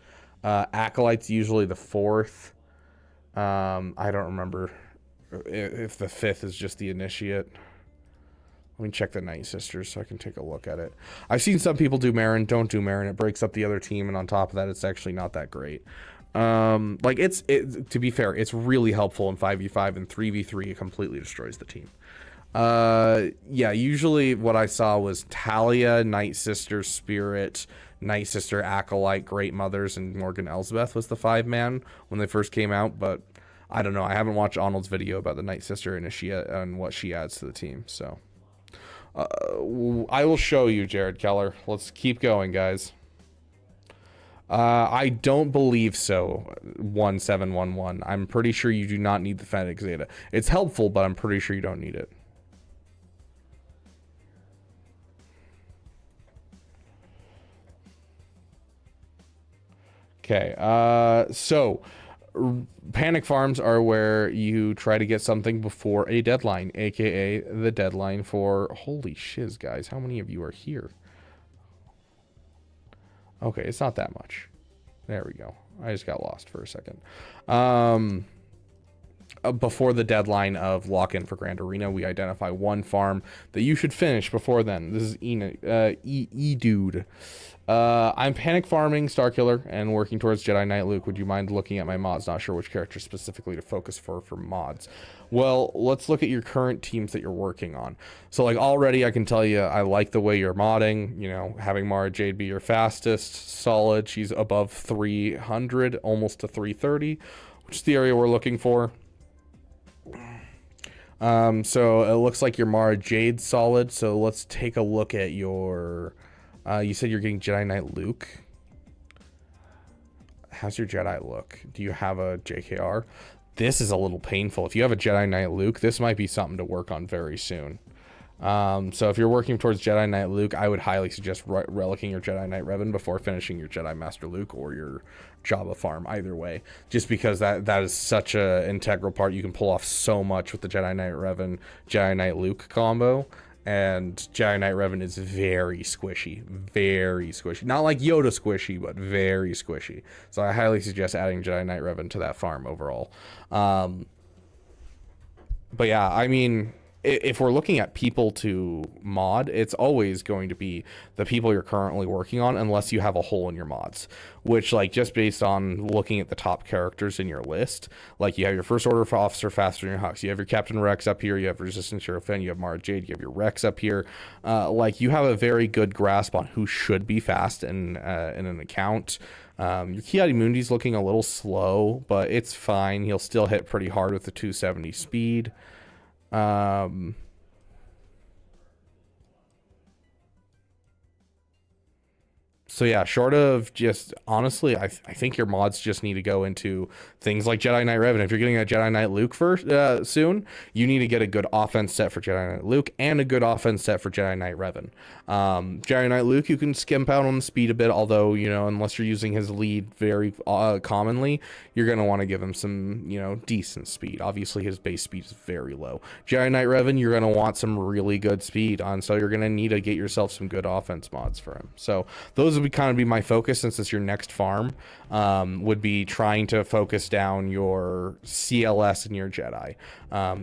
Acolyte's usually the 4th. I don't remember if the 5th is just the Initiate. Let me check the Night Sisters so I can take a look at it. I've seen some people do Marin. Don't do Marin. It breaks up the other team, and on top of that, it's actually not that great. Like, to be fair, it's really helpful in 5v5, and 3v3 it completely destroys the team. Yeah, usually what I saw was Talia, Night Sister, Spirit, Night Sister, Acolyte, Great Mothers, and Morgan Elsbeth was the 5-man when they first came out, but I don't know. I haven't watched Arnold's video about the Night Sister Initiate and what she adds to the team, so I will show you, Jared Keller. Let's keep going, guys. I don't believe so. 1711. I'm pretty sure you do not need the Fennec Zeta. It's helpful, but I'm pretty sure you don't need it. Okay, so panic farms are where you try to get something before a deadline, aka the deadline for... Holy shiz, guys, how many of you are here? Okay, it's not that much. There we go. I just got lost for a second. Before the deadline of lock-in for Grand Arena, we identify one farm that you should finish before then. This is E-Dude. I'm panic farming Starkiller and working towards Jedi Knight Luke. Would you mind looking at my mods? Not sure which character specifically to focus for mods. Well, let's look at your current teams that you're working on. So, like, already I can tell you I like the way you're modding. You know, having Mara Jade be your fastest, solid. She's above 300, almost to 330, which is the area we're looking for. So it looks like your Mara Jade solid. So let's take a look at your... you said you're getting Jedi Knight Luke. How's your Jedi look? Do you have a JKR? This is a little painful. If you have a Jedi Knight Luke, this might be something to work on very soon. So if you're working towards Jedi Knight Luke, I would highly suggest relicking your Jedi Knight Revan before finishing your Jedi Master Luke or your Jabba farm, either way. Just because that is such a integral part. You can pull off so much with the Jedi Knight Revan, Jedi Knight Luke combo. And Jedi Knight Revan is very squishy. Very squishy. Not like Yoda squishy, but very squishy. So I highly suggest adding Jedi Knight Revan to that farm overall. But yeah, I mean... if we're looking at people to mod, it's always going to be the people you're currently working on, unless you have a hole in your mods, which, like, just based on looking at the top characters in your list, like, you have your First Order Officer Faster in your Hux, you have your Captain Rex up here, you have Resistance Sheriff Fenn, you have Mara Jade, you have your Rex up here. Like, you have a very good grasp on who should be fast in an account. Your Ki-Adi-Mundi's looking a little slow, but it's fine. He'll still hit pretty hard with the 270 speed. So yeah, short of just, honestly, I think your mods just need to go into things like Jedi Knight Revan. If you're getting a Jedi Knight Luke first, soon, you need to get a good offense set for Jedi Knight Luke and a good offense set for Jedi Knight Revan. Jedi Knight Luke, you can skimp out on the speed a bit, although, you know, unless you're using his lead very commonly, you're going to want to give him some, you know, decent speed. Obviously, his base speed is very low. Jedi Knight Revan, you're going to want some really good speed on, so you're going to need to get yourself some good offense mods for him. So those would kind of be my focus, since it's your next farm, would be trying to focus down your CLS and your Jedi,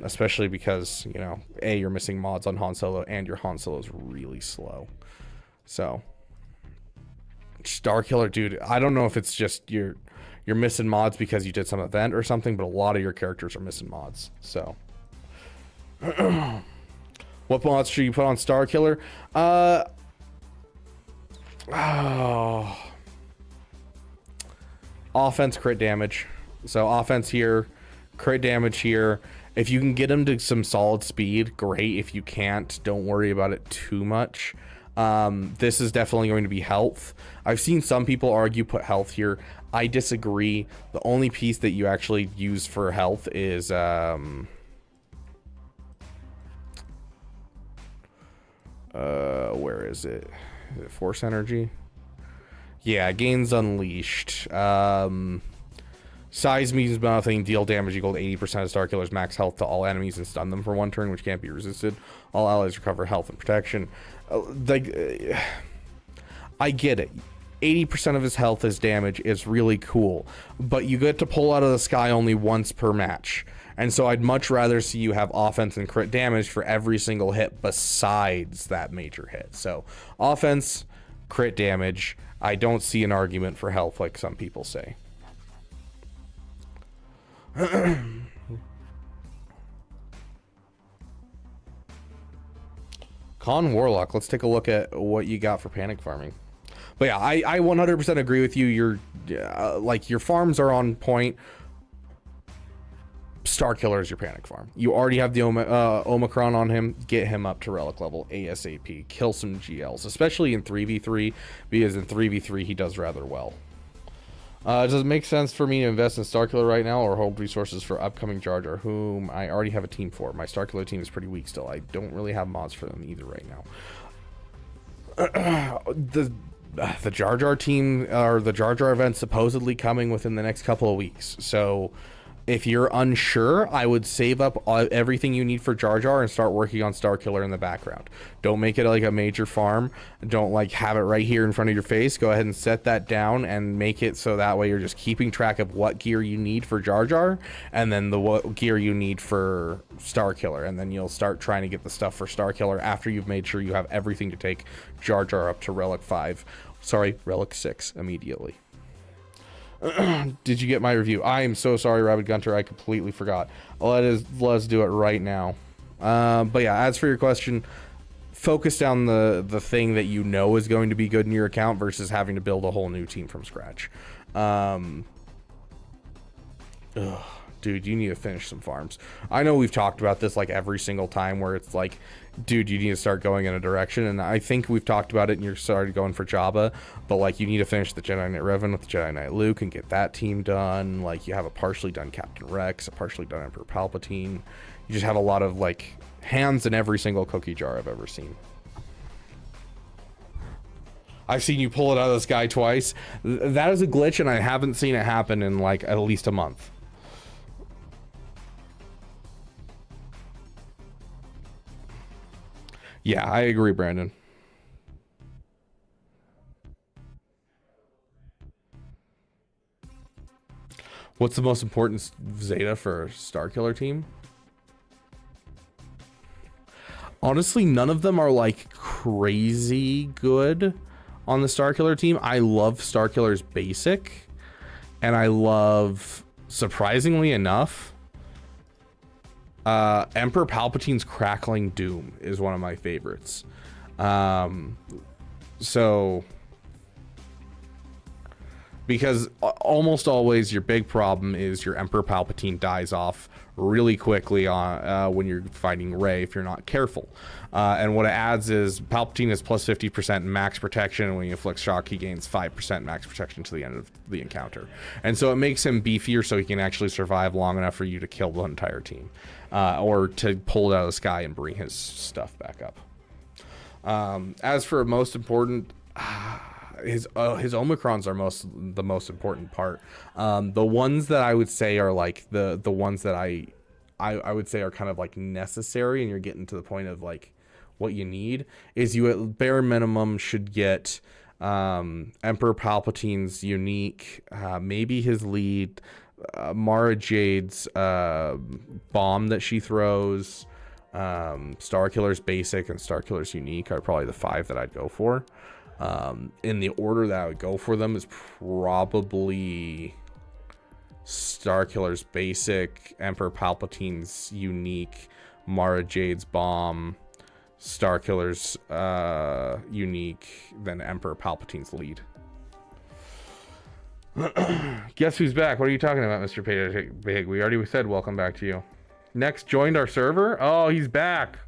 especially because, you know, you're missing mods on Han Solo, and your Han Solo is really slow. So Starkiller, dude, I don't know if it's just you're missing mods because you did some event or something, but a lot of your characters are missing mods. So what mods should you put on Starkiller? Offense, crit damage. So offense here, crit damage here. If you can get him to some solid speed, great. If you can't, don't worry about it too much. This is definitely going to be health. I've seen some people argue put health here. I disagree. The only piece that you actually use for health is where is it? Is it force energy? Yeah, gains unleashed. Size means nothing. Deal damage equal to 80% of Starkiller's max health to all enemies and stun them for 1 turn, which can't be resisted. All allies recover health and protection. I get it. 80% of his health as damage is really cool, but you get to pull out of the sky only once per match. And so I'd much rather see you have offense and crit damage for every single hit besides that major hit. So offense, crit damage. I don't see an argument for health like some people say. Con Warlock, let's take a look at what you got for panic farming. But yeah, I 100% agree with you. Your like your farms are on point. Starkiller is your panic farm. You already have the Omicron on him. Get him up to relic level ASAP. Kill some GLs, especially in 3v3, because in 3v3 he does rather well. Does it make sense for me to invest in Starkiller right now or hold resources for upcoming Jar Jar, whom I already have a team for? My Starkiller team is pretty weak still. I don't really have mods for them either right now. The Jar Jar team, or the Jar Jar event, supposedly coming within the next couple of weeks. So if you're unsure, I would save up everything you need for Jar Jar and start working on Starkiller in the background. Don't make it like a major farm. Don't like have it right here in front of your face. Go ahead and set that down and make it so that way you're just keeping track of what gear you need for Jar Jar and then what gear you need for Starkiller. And then you'll start trying to get the stuff for Starkiller after you've made sure you have everything to take Jar Jar up to Relic 6 immediately. Did you get my review? I am so sorry, Rabid Gunter. I completely forgot. Let's do it right now. But yeah, as for your question, focus down the thing that you know is going to be good in your account versus having to build a whole new team from scratch. Dude, you need to finish some farms. I know we've talked about this like every single time where it's like, dude, you need to start going in a direction, and I think we've talked about it and you're started going for Jabba, but like you need to finish the Jedi Knight Revan with the Jedi Knight Luke and get that team done. Like you have a partially done Captain Rex, a partially done Emperor Palpatine. You just have a lot of like hands in every single cookie jar I've ever seen. I've seen you pull it out of the sky twice. That is a glitch, and I haven't seen it happen in like at least a month. Yeah, I agree, Brandon. What's the most important Zeta for a Starkiller team? Honestly, none of them are like crazy good on the Starkiller team. I love Starkiller's basic, and I love, surprisingly enough, Emperor Palpatine's Crackling Doom is one of my favorites. So because almost always your big problem is your Emperor Palpatine dies off really quickly on when you're fighting Rey if you're not careful. And what it adds is Palpatine is plus 50% max protection, and when he inflicts shock, he gains 5% max protection to the end of the encounter. And so it makes him beefier so he can actually survive long enough for you to kill the entire team. Or to pull it out of the sky and bring his stuff back up. As for most important, his Omicrons are the most important part. The ones that I would say are like the ones that I would say are kind of like necessary, and you're getting to the point of like what you need is you at bare minimum should get Emperor Palpatine's unique, maybe his lead, Mara Jade's bomb that she throws, Starkiller's basic and Starkiller's unique are probably the 5 that I'd go for. In the order that I would go for them is probably Starkiller's basic, Emperor Palpatine's unique, Mara Jade's bomb, Starkiller's unique, then Emperor Palpatine's lead. Guess who's back? What are you talking about, Mr. Big? We already said welcome back to you. Next joined our server? Oh, he's back.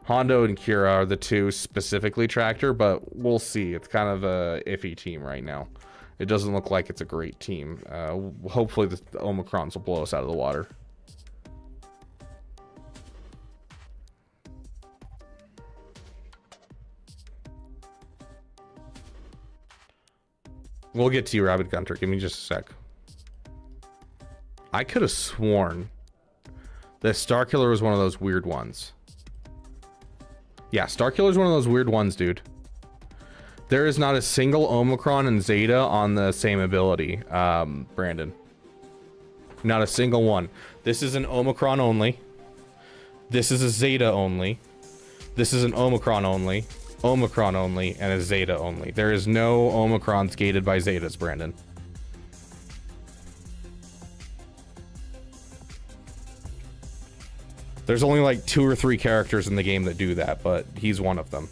Hondo and Kira are the two specifically Tractor, but we'll see. It's kind of a iffy team right now. It doesn't look like it's a great team. Hopefully the Omicrons will blow us out of the water. We'll get to you, Rabbit Gunter. Give me just a sec. I could have sworn that Starkiller was one of those weird ones. Yeah, Starkiller is one of those weird ones, dude. There is not a single Omicron and Zeta on the same ability, Brandon. Not a single one. This is an Omicron only. This is a Zeta only. This is an Omicron only. Omicron only, and a Zeta only. There is no Omicrons gated by Zetas, Brandon. There's only like 2 or 3 characters in the game that do that, but he's one of them.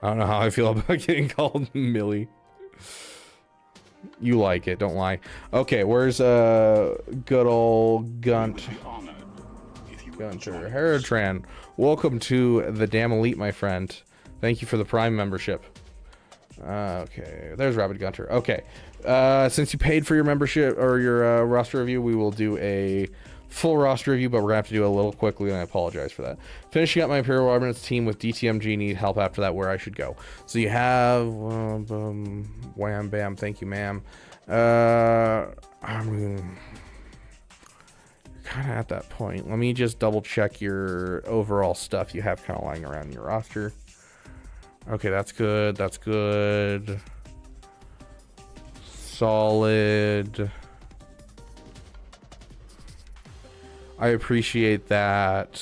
I don't know how I feel about getting called Millie. You like it, don't lie. Okay, where's good old Gunter Herodran? Welcome to the Damn Elite, my friend. Thank you for the Prime membership. Okay, there's Rabbit Gunter. Okay, since you paid for your membership or your roster review, we will do a full roster review, but we're gonna have to do it a little quickly, and I apologize for that. Finishing up my Imperial Armaments team with DTMG. Need help after that. Where I should go? So you have wham bam. Thank you, ma'am. I mean, you're kind of at that point. Let me just double check your overall stuff you have kind of lying around in your roster. Okay, that's good. That's good. Solid. I appreciate that.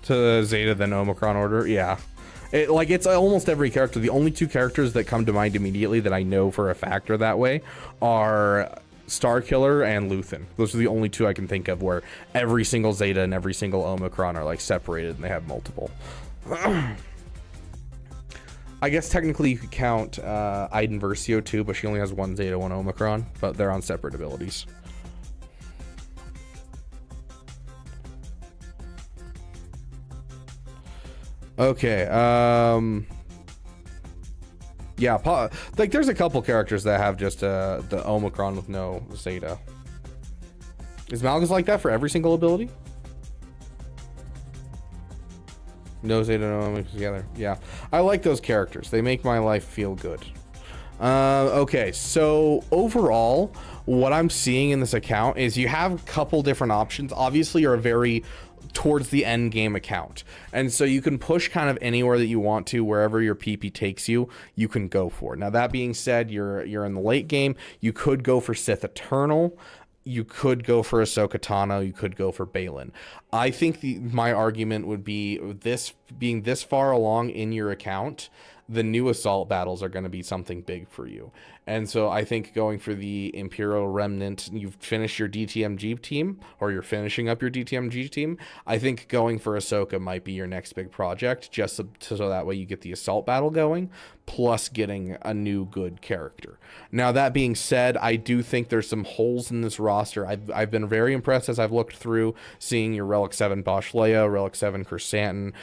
To the Zeta then Omicron order. Yeah, it's almost every character. The only 2 characters that come to mind immediately that I know for a fact are that way are Starkiller and Luthen. Those are the only 2 I can think of where every single Zeta and every single Omicron are like separated and they have multiple. I guess technically you could count Iden Versio too, but she only has 1 Zeta, 1 Omicron, but they're on separate abilities. Okay, yeah, like there's a couple characters that have just the Omicron with no Zeta. Is Malgus like that for every single ability? No Zeta, no Omicron together. Yeah, I like those characters. They make my life feel good. Okay, so overall, what I'm seeing in this account is you have a couple different options. Obviously, you're a very towards the end game account, and so you can push kind of anywhere that you want to. Wherever your PP takes you, you can go for. Now that being said, you're in the late game, you could go for Sith Eternal, you could go for Ahsoka Tano, you could go for Balin. I think my argument would be this being this far along in your account, the new assault battles are going to be something big for you. And so I think going for the Imperial Remnant, you've finished your DTMG team, or you're finishing up your DTMG team. I think going for Ahsoka might be your next big project, just so that way you get the assault battle going. plus getting a new good character. Now, that being said, I do think there's some holes in this roster. I've been very impressed as I've looked through, seeing your Relic 7 Bosch Leia, Relic 7 Chrysanthemum,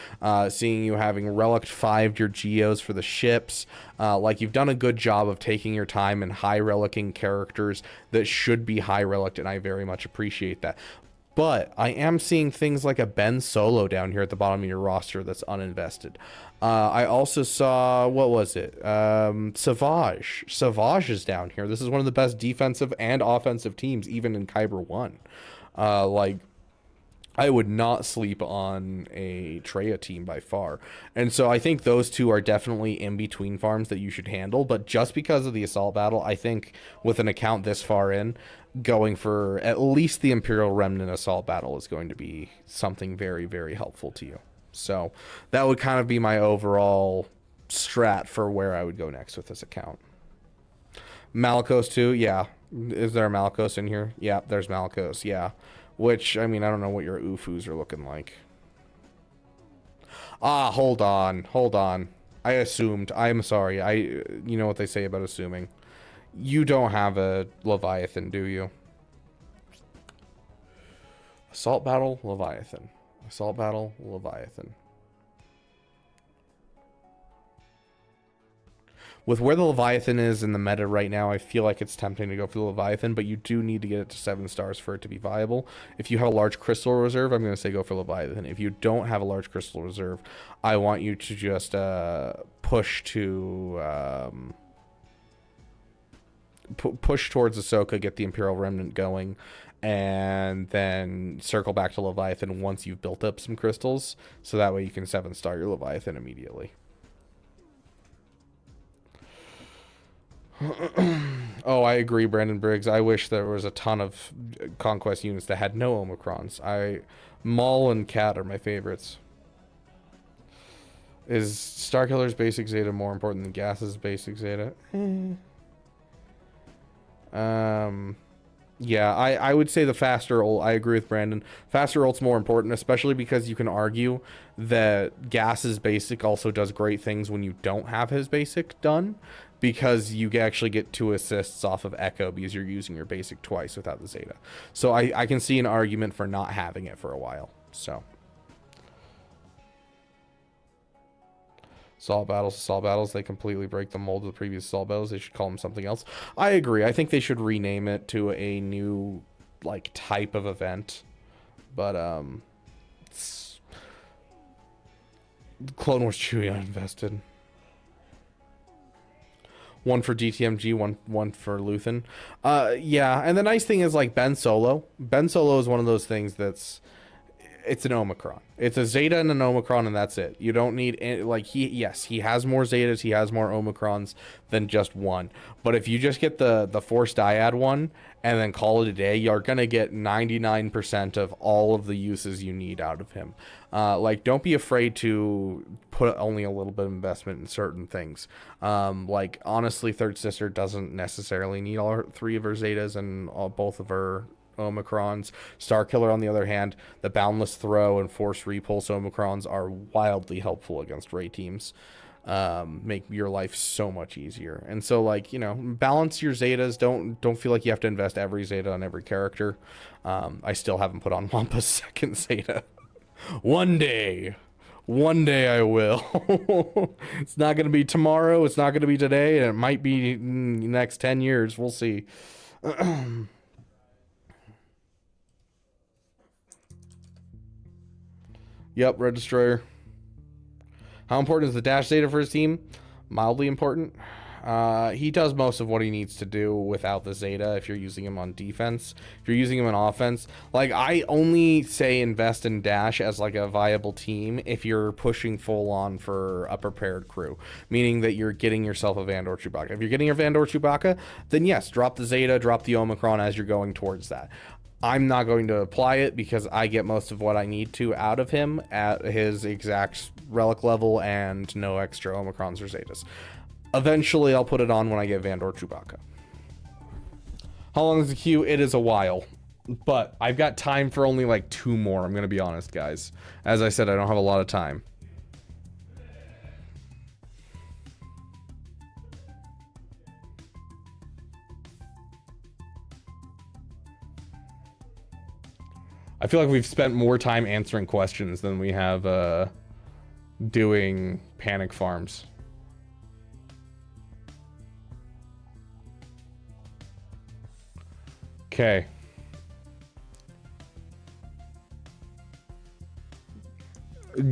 seeing you having Relic 5 your Geos for the ships. Like, you've done a good job of taking your time and high relicing characters that should be high relicked, and I very much appreciate that. But I am seeing things like a Ben Solo down here at the bottom of your roster that's uninvested. I also saw, what was it? Savage. Savage is down here. This is one of the best defensive and offensive teams, even in Kyber 1. Like, I would not sleep on a Treya team by far. And so I think those two are definitely in between farms that you should handle. But just because of the assault battle, I think with an account this far in, going for at least the Imperial Remnant assault battle is going to be something very, very helpful to you. So that would kind of be my overall strat for where I would go next with this account. Malicos too, yeah. Is there a Malicos in here? Yeah, there's Malicos, yeah. Which, I mean, I don't know what your UFUs are looking like. Ah, hold on. I assumed. I'm sorry. You know what they say about assuming. You don't have a Leviathan, do you? Assault battle, Leviathan. Assault battle, Leviathan. With where the Leviathan is in the meta right now, I feel like it's tempting to go for the Leviathan, but you do need to get it to 7 stars for it to be viable. If you have a large crystal reserve, I'm going to say go for Leviathan. If you don't have a large crystal reserve, I want you to just push to... push towards Ahsoka, get the Imperial Remnant going, and then circle back to Leviathan once you've built up some crystals, so that way you can 7-star your Leviathan immediately. Oh, I agree, Brandon Briggs. I wish there was a ton of Conquest units that had no Omicrons. Maul and Cat are my favorites. Is Starkiller's basic Zeta more important than Gas's basic Zeta? Yeah, I would say the faster ult. I agree with Brandon. Faster ult's more important, especially because you can argue that Gas's basic also does great things when you don't have his basic done, because you actually get 2 assists off of Echo because you're using your basic twice without the Zeta. So I can see an argument for not having it for a while. So assault battles, they completely break the mold of the previous assault battles. They should call them something else. I agree. I think they should rename it to a new, like, type of event. But, Clone Wars Chewie uninvested. 1 for DTMG, one for Luthen. Yeah, and the nice thing is, like, Ben Solo. Ben Solo is one of those things that's... It's an Omicron. It's a Zeta and an Omicron, and that's it. You don't need any, like, he has more Zetas, he has more Omicrons than just one. But if you just get the Force Dyad one and then call it a day, you're gonna get 99% of all of the uses you need out of him. Like, don't be afraid to put only a little bit of investment in certain things. Like, honestly, Third Sister doesn't necessarily need all 3 of her Zetas and both of her Omicrons. Starkiller, on the other hand, the Boundless Throw and Force Repulse Omicrons are wildly helpful against Ray teams. Make your life so much easier. And so, like, you know, balance your Zetas. Don't feel like you have to invest every Zeta on every character. I still haven't put on Wampa's second Zeta. One day I will. It's not going to be tomorrow. It's not going to be today. And it might be next 10 years. We'll see. Yep, Red Destroyer. How important is the dash Zeta for his team? Mildly important. He does most of what he needs to do without the Zeta if you're using him on defense. If you're using him on offense, like, I only say invest in dash as, like, a viable team if you're pushing full on for a prepared crew, meaning that you're getting yourself a Vandor Chewbacca. If you're getting your Vandor Chewbacca, then yes, drop the Zeta, drop the Omicron as you're going towards that. I'm not going to apply it because I get most of what I need to out of him at his exact relic level and no extra Omicrons or Zetas. Eventually, I'll put it on when I get Vandor Chewbacca. How long is the queue? It is a while. But I've got time for only like 2 more, I'm going to be honest, guys. As I said, I don't have a lot of time. I feel like we've spent more time answering questions than we have doing panic farms. Okay.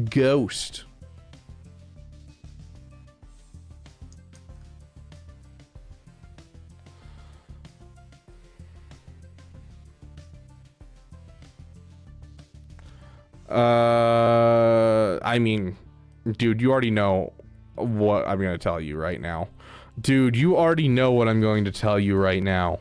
Ghost. I mean, dude, you already know what I'm going to tell you right now. Dude, you already know what I'm going to tell you right now.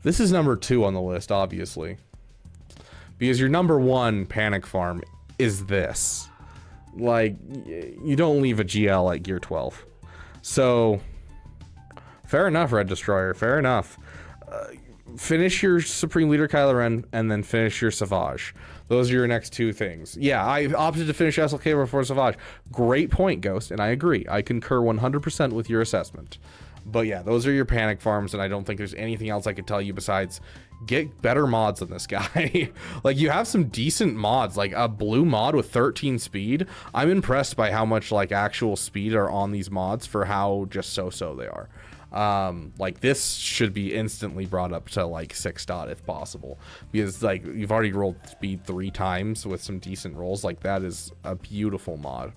This is number 2 on the list, obviously. Because your number 1 panic farm is this. Like, you don't leave a GL at gear 12. So, fair enough, Red Destroyer, fair enough. Finish your Supreme Leader Kylo Ren, and then finish your Savage. Those are your next 2 things. Yeah, I opted to finish SLK before Savage. Great point, Ghost, and I agree. I concur 100% with your assessment. But yeah, those are your panic farms, and I don't think there's anything else I could tell you besides get better mods than this guy. Like, you have some decent mods, like a blue mod with 13 speed. I'm impressed by how much like actual speed are on these mods for how just so they are. Like, this should be instantly brought up to like 6 dot if possible, because like you've already rolled speed 3 times with some decent rolls. Like, that is a beautiful mod.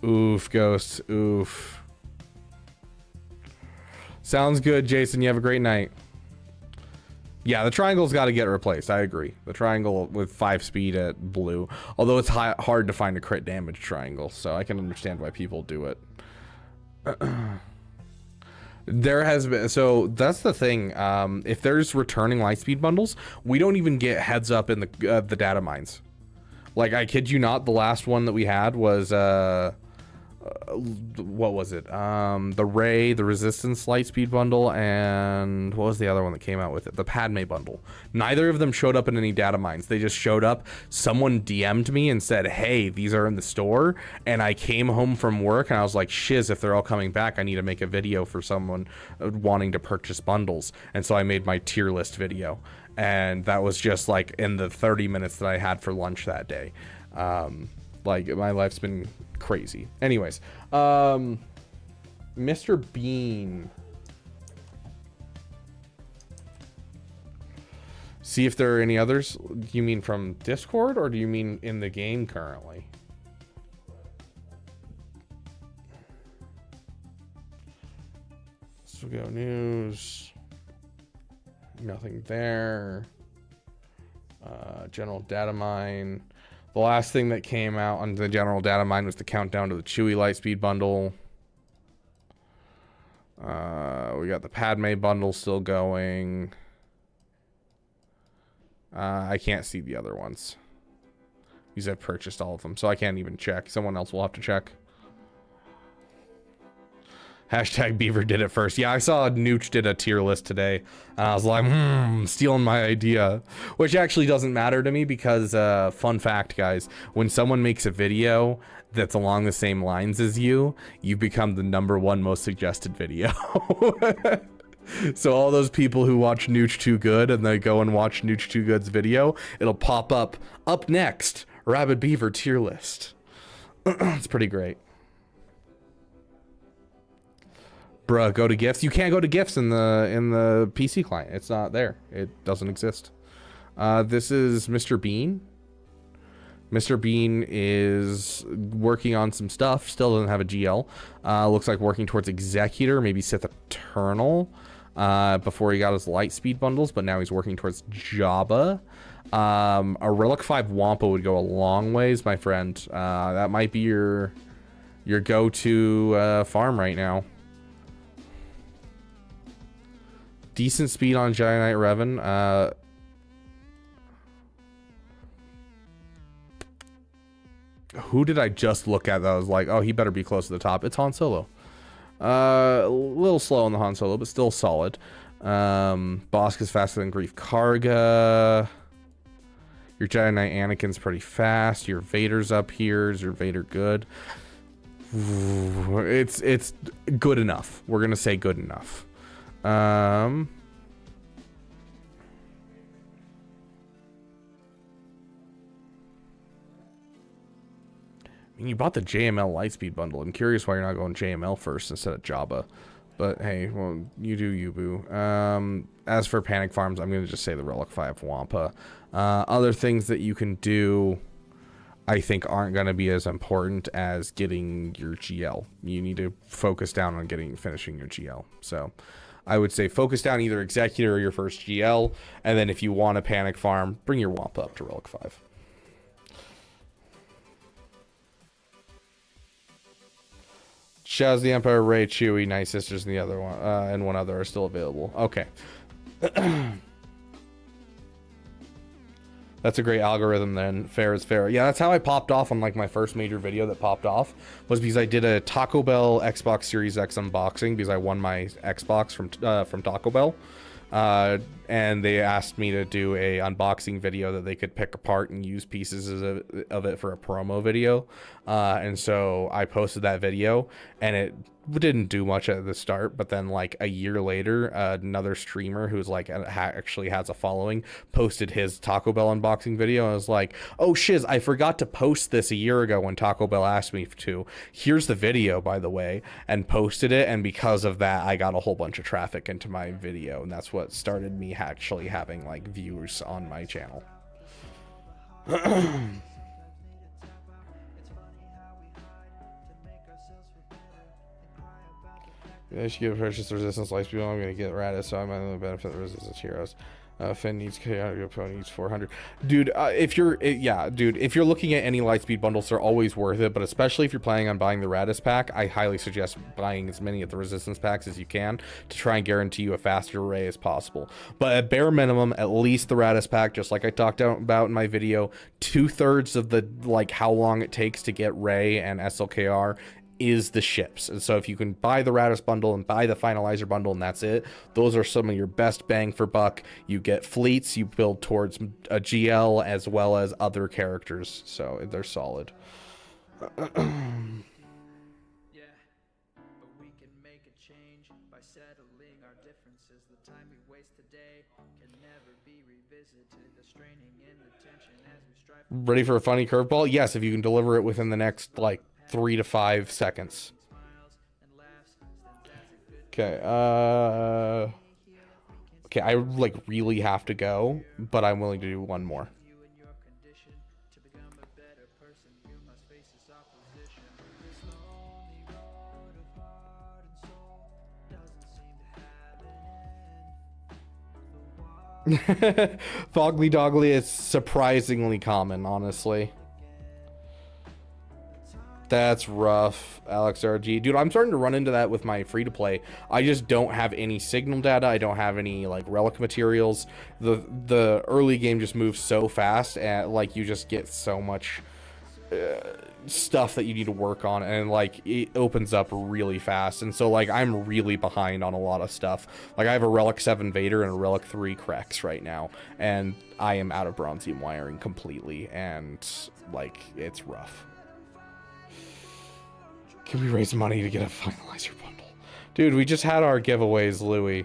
Oof, Ghost, oof. Sounds good, Jason. You have a great night. Yeah, the triangle's got to get replaced. I agree. The triangle with 5 speed at blue, although it's hard to find a crit damage triangle, so I can understand why people do it. There has been, so that's the thing. If there's returning lightspeed bundles, we don't even get heads up in the data mines. Like, I kid you not, the last one that we had was what was it? The Ray, the Resistance Lightspeed bundle, and what was the other one that came out with it? The Padme bundle. Neither of them showed up in any data mines. They just showed up. Someone DM'd me and said, hey, these are in the store. And I came home from work and I was like, shiz, if they're all coming back, I need to make a video for someone wanting to purchase bundles. And so I made my tier list video. And that was just like in the 30 minutes that I had for lunch that day. Like, my life's been crazy. Anyways, Mr. Bean. See if there are any others. Do you mean from Discord, or do you mean in the game currently? So go news. Nothing there. General data mine. The last thing that came out on the general data mine was the countdown to the Chewie Lightspeed bundle. We got the Padme bundle still going. I can't see the other ones because I've purchased all of them, so I can't even check. Someone else will have to check. Hashtag Beaver did it first. Yeah, I saw Nooch did a tier list today, and I was like, stealing my idea. Which actually doesn't matter to me because, fun fact, guys, when someone makes a video that's along the same lines as you become the #1 most suggested video. So all those people who watch Nooch Too Good and they go and watch Nooch Too Good's video, it'll pop up next, Rabid Beaver tier list. It's pretty great. Bruh, go to gifts. You can't go to gifts in the PC client. It's not there. It doesn't exist. This is Mr. Bean. Mr. Bean is working on some stuff. Still doesn't have a GL. Looks like working towards Executor, maybe Sith Eternal, before he got his Lightspeed bundles, but now he's working towards Jabba. A Relic 5 Wampa would go a long ways, my friend. That might be your go-to farm right now. Decent speed on Jedi Knight Revan. Who did I just look at that I was like, oh, he better be close to the top? It's Han Solo. A little slow on the Han Solo, but still solid. Bosk is faster than Grief Karga. Your Jedi Knight Anakin's pretty fast. Your Vader's up here. Is your Vader good? It's good enough. We're gonna say good enough. You bought the JML Lightspeed bundle. I'm curious why you're not going JML first instead of Jabba. But hey, well, you do you, boo. As for Panic Farms, I'm going to just say the Relic 5 Wampa. Other things that you can do, I think, aren't going to be as important as getting your GL. You need to focus down on finishing your GL. So I would say focus down either Executor or your first GL. And then if you want a Panic Farm, bring your Wampa up to Relic 5. Shaz the Empire, Ray, Chewie, Night Sisters, and the other one, and one other are still available. Okay. That's a great algorithm then. Fair is fair. Yeah, that's how I popped off on like my first major video that popped off, was because I did a Taco Bell Xbox Series X unboxing because I won my Xbox from Taco Bell. And they asked me to do a unboxing video that they could pick apart and use pieces of it for a promo video. And so I posted that video, and it didn't do much at the start, but then like a year later, another streamer who's like actually has a following posted his Taco Bell unboxing video. And I was like, oh shiz, I forgot to post this a year ago when Taco Bell asked me to. Here's the video, by the way, and posted it. And because of that, I got a whole bunch of traffic into my video, and that's what started me actually having like views on my channel. I should give purchase resistance Lightspeed. I'm gonna get Radis, so I'm gonna benefit the resistance heroes. Finn needs chaotic, opponent needs 400. Dude, if you're looking at any Lightspeed bundles, they're always worth it, but especially if you're planning on buying the Radis pack, I highly suggest buying as many of the resistance packs as you can to try and guarantee you a faster array as possible. But at bare minimum, at least the Radis pack, just like I talked about in my video, 2/3 of the like how long it takes to get Ray and SLKR is the ships. And so if you can buy the Radis bundle and buy the Finalizer bundle and that's it, those are some of your best bang for buck. You get fleets, you build towards a GL as well as other characters, so they're solid. Ready for a funny curveball? Yes, if you can deliver it within the next like 3 to 5 seconds. Okay, okay, I like really have to go, but I'm willing to do one more. Fogly Doggly is surprisingly common, honestly. That's rough, Alex RG. Dude, I'm starting to run into that with my free-to-play. I just don't have any signal data. I don't have any, like, relic materials. The early game just moves so fast, and, like, you just get so much stuff that you need to work on, and, like, it opens up really fast. And so, like, I'm really behind on a lot of stuff. Like, I have a Relic 7 Vader and a Relic 3 Krex right now, and I am out of Bronzium wiring completely, and, like, it's rough. Can we raise money to get a Finalizer bundle? Dude, we just had our giveaways, Louis.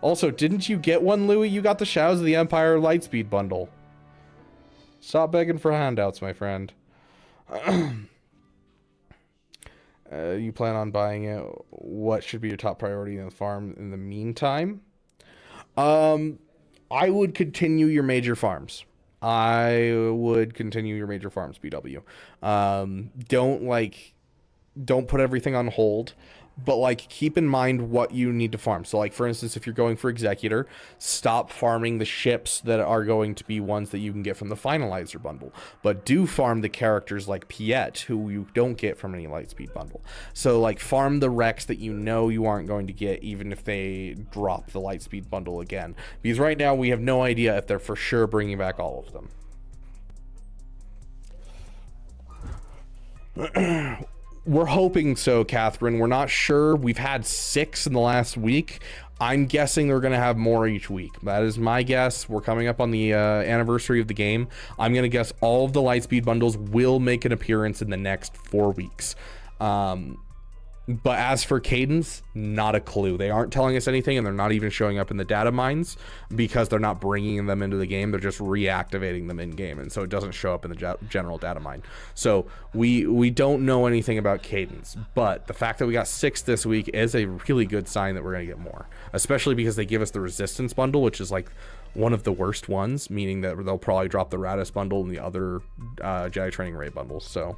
Also, didn't you get one, Louis? You got the Shadows of the Empire Lightspeed bundle. Stop begging for handouts, my friend. You plan on buying it. What should be your top priority in the farm in the meantime? I would continue your major farms. BW. Don't put everything on hold, but like keep in mind what you need to farm. So like for instance, if you're going for Executor, stop farming the ships that are going to be ones that you can get from the Finalizer bundle, but do farm the characters like Piet, who you don't get from any Lightspeed bundle. So like farm the Rex that you know you aren't going to get even if they drop the Lightspeed bundle again, because right now we have no idea if they're for sure bringing back all of them. We're hoping so, Catherine. We're not sure. We've had 6 in the last week. I'm guessing they're going to have more each week. That is my guess. We're coming up on the anniversary of the game. I'm going to guess all of the Lightspeed bundles will make an appearance in the next 4 weeks. But as for cadence, not a clue. They aren't telling us anything, and they're not even showing up in the data mines because they're not bringing them into the game. They're just reactivating them in game, and so it doesn't show up in the general data mine. So we don't know anything about cadence, but the fact that we got 6 this week is a really good sign that we're going to get more, especially because they give us the resistance bundle, which is like one of the worst ones, meaning that they'll probably drop the Radis bundle and the other Jedi Training Ray bundles. So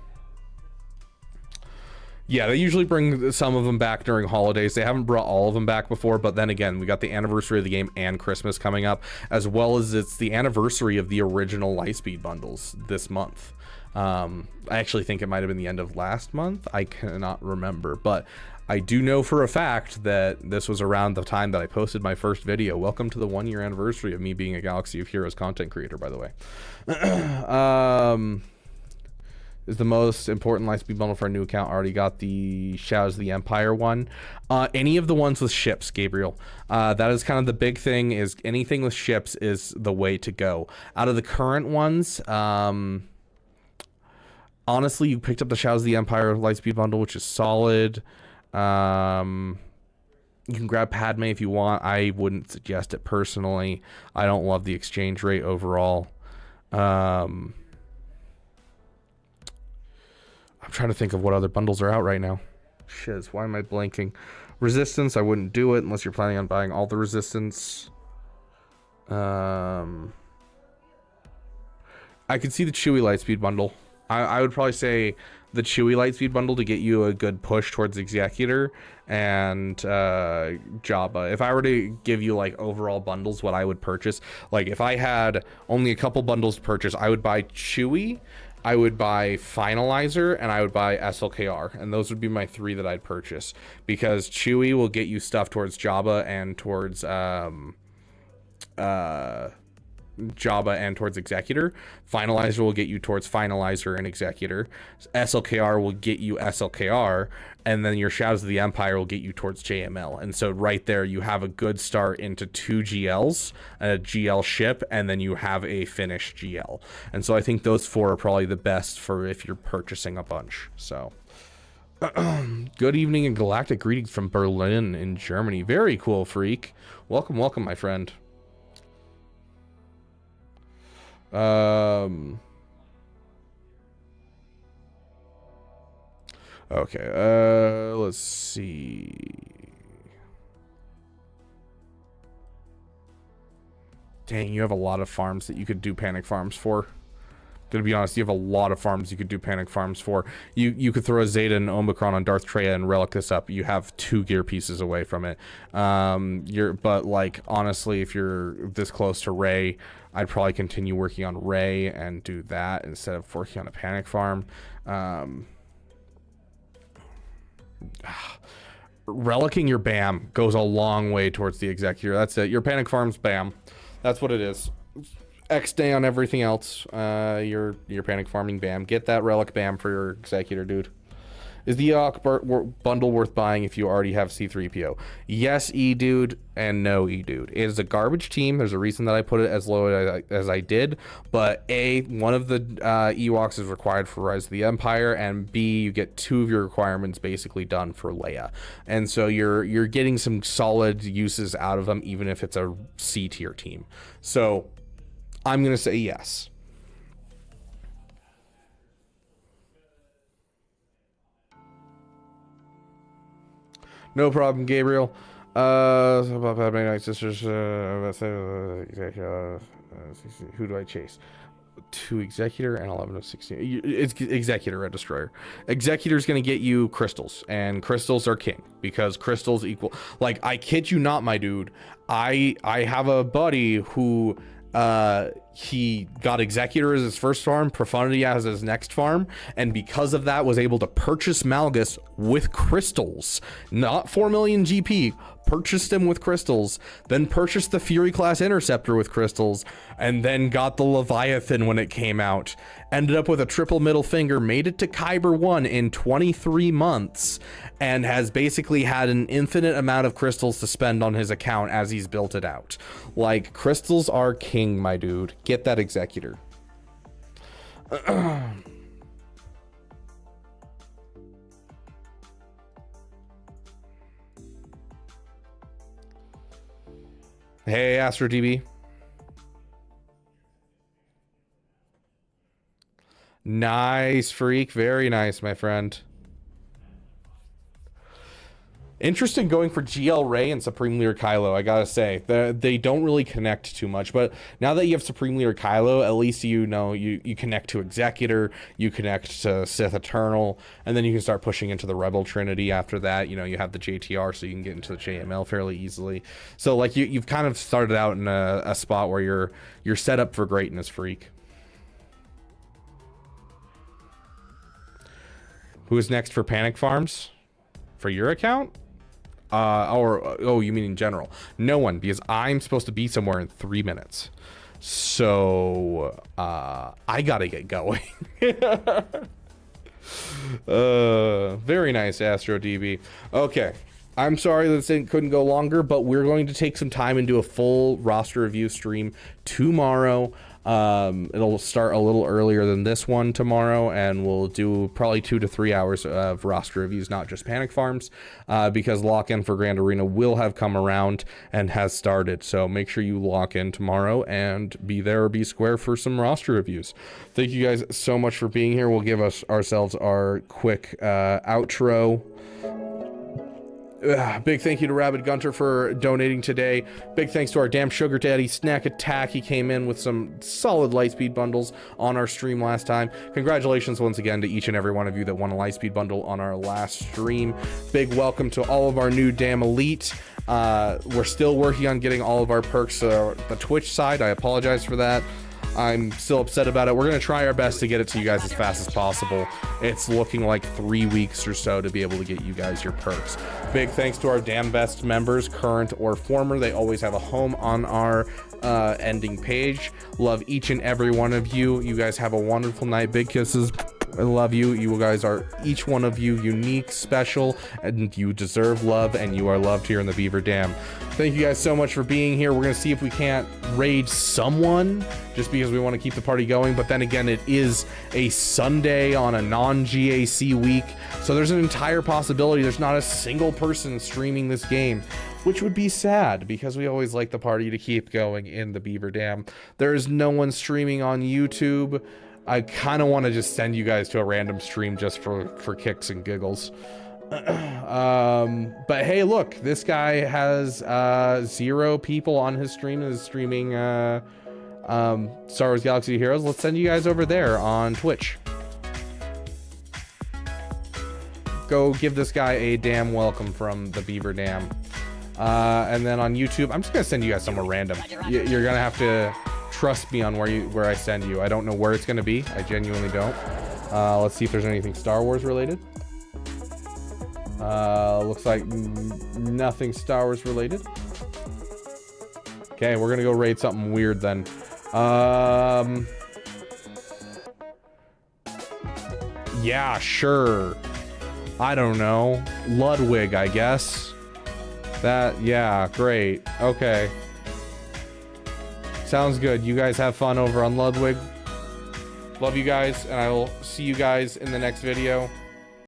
yeah, they usually bring some of them back during holidays. They haven't brought all of them back before, but then again, we got the anniversary of the game and Christmas coming up, as well as it's the anniversary of the original Lightspeed bundles this month. I actually think it might have been the end of last month. I cannot remember, but I do know for a fact that this was around the time that I posted my first video. Welcome to the 1-year anniversary of me being a Galaxy of Heroes content creator, by the way. Is the most important Lightspeed bundle for a new account. Already got the Shadows of the Empire one. Any of the ones with ships, Gabriel. That is kind of the big thing, is anything with ships is the way to go. Out of the current ones, honestly, you picked up the Shadows of the Empire Lightspeed bundle, which is solid. You can grab Padme if you want. I wouldn't suggest it personally. I don't love the exchange rate overall. I'm trying to think of what other bundles are out right now. Shiz, why am I blanking? Resistance, I wouldn't do it unless you're planning on buying all the Resistance. I could see the Chewie Lightspeed bundle. I would probably say the Chewie Lightspeed bundle to get you a good push towards Executor and Jabba. If I were to give you like overall bundles, what I would purchase, like if I had only a couple bundles to purchase, I would buy Chewie, I would buy Finalizer, and I would buy SLKR, and those would be my 3 that I'd purchase, because Chewie will get you stuff towards Jabba and towards Executor. Finalizer will get you towards Finalizer and Executor. SLKR will get you SLKR, and then your Shadows of the Empire will get you towards JML. And so right there you have a good start into 2 GLs, a GL ship, and then you have a finished GL. And so I think those 4 are probably the best for if you're purchasing a bunch. So good evening and galactic greetings from Berlin in Germany. Very cool, Freak. Welcome, my friend. Okay, let's see. Dang, you have a lot of farms that you could do panic farms for. Gonna be honest, you have a lot of farms you could do panic farms for. You could throw a Zeta and Omicron on Darth Treya and relic this up. You have 2 gear pieces away from it. But like honestly, if you're this close to Rey, I'd probably continue working on Rey and do that instead of working on a panic farm. Relicking your BAM goes a long way towards the Executor. That's it. Your panic farm's BAM. That's what it is. X day on everything else. Your panic farming BAM. Get that relic BAM for your Executor, dude. Is the bundle worth buying if you already have C-3PO? Yes, E-Dude, and no, E-Dude. It is a garbage team. There's a reason that I put it as low as I did. But A, one of the Ewoks is required for Rise of the Empire, and B, you get 2 of your requirements basically done for Leia. And so you're getting some solid uses out of them, even if it's a C-tier team. So I'm going to say yes. No problem, Gabriel. Sisters. Who do I chase? 2 Executor and 11 of 16. It's Executor, a Destroyer. Executor's going to get you crystals, and crystals are king because crystals equal. Like, I kid you not, my dude. I have a buddy who he got Executor as his first farm, Profundity as his next farm, and because of that was able to purchase Malgus with crystals. Not 4 million GP, purchased him with crystals, then purchased the Fury class Interceptor with crystals, and then got the Leviathan when it came out. Ended up with a triple middle finger, made it to Kyber 1 in 23 months, and has basically had an infinite amount of crystals to spend on his account as he's built it out. Like, crystals are king, my dude. Get that Executor. Hey, AstroDB. Nice, Freak. Very nice, my friend. Interesting going for GL Ray and Supreme Leader Kylo, I gotta say. They don't really connect too much, but now that you have Supreme Leader Kylo, at least you know you connect to Executor, you connect to Sith Eternal, and then you can start pushing into the Rebel Trinity after that. You know, you have the JTR, so you can get into the JML fairly easily. So, like, you've kind of started out in a spot where you're set up for greatness, Freak. Who is next for Panic Farms? For your account? Oh, you mean in general? No one, because I'm supposed to be somewhere in 3 minutes. So, I gotta get going. Very nice, AstroDB. Okay. I'm sorry that this couldn't go longer, but we're going to take some time and do a full roster review stream tomorrow. It'll start a little earlier than this one tomorrow, and we'll do probably 2 to 3 hours of roster reviews, not just Panic Farms, because lock-in for Grand Arena will have come around and has started. So make sure you lock in tomorrow and be there or be square for some roster reviews. Thank you guys so much for being here. We'll give ourselves our quick outro. Big thank you to Rabid Gunter for donating today. Big thanks to our damn sugar daddy Snack Attack. He came in with some solid Lightspeed bundles on our stream last time. Congratulations once again to each and every one of you that won a Lightspeed bundle on our last stream. Big welcome to all of our new damn elite. We're still working on getting all of our perks the Twitch side. I apologize for that. I'm still upset about it. We're going to try our best to get it to you guys as fast as possible. It's looking like 3 weeks or so to be able to get you guys your perks. Big thanks to our Damn Best members, current or former. They always have a home on our ending page. Love each and every one of you. You guys have a wonderful night. Big kisses. I love you. You guys are, each one of you, unique, special, and you deserve love, and you are loved here in the Beaver Dam. Thank you guys so much for being here. We're going to see if we can't raid someone just because we want to keep the party going. But then again, it is a Sunday on a non-GAC week. So there's an entire possibility there's not a single person streaming this game, which would be sad because we always like the party to keep going in the Beaver Dam. There is no one streaming on YouTube. I kind of want to just send you guys to a random stream just for kicks and giggles. But hey, look, this guy has 0 people on his stream and is streaming Star Wars Galaxy of Heroes. Let's send you guys over there on Twitch. Go give this guy a damn welcome from the Beaver Dam. And then on YouTube, I'm just gonna send you guys somewhere random. You're gonna have to trust me on where I send you. I don't know where it's gonna be. I genuinely don't. Let's see if there's anything Star Wars related. Looks like nothing Star Wars related. Okay, we're gonna go raid something weird then. Yeah, sure. I don't know. Ludwig, I guess. Yeah, great. Okay. Sounds good. You guys have fun over on Ludwig. Love you guys, and I will see you guys in the next video.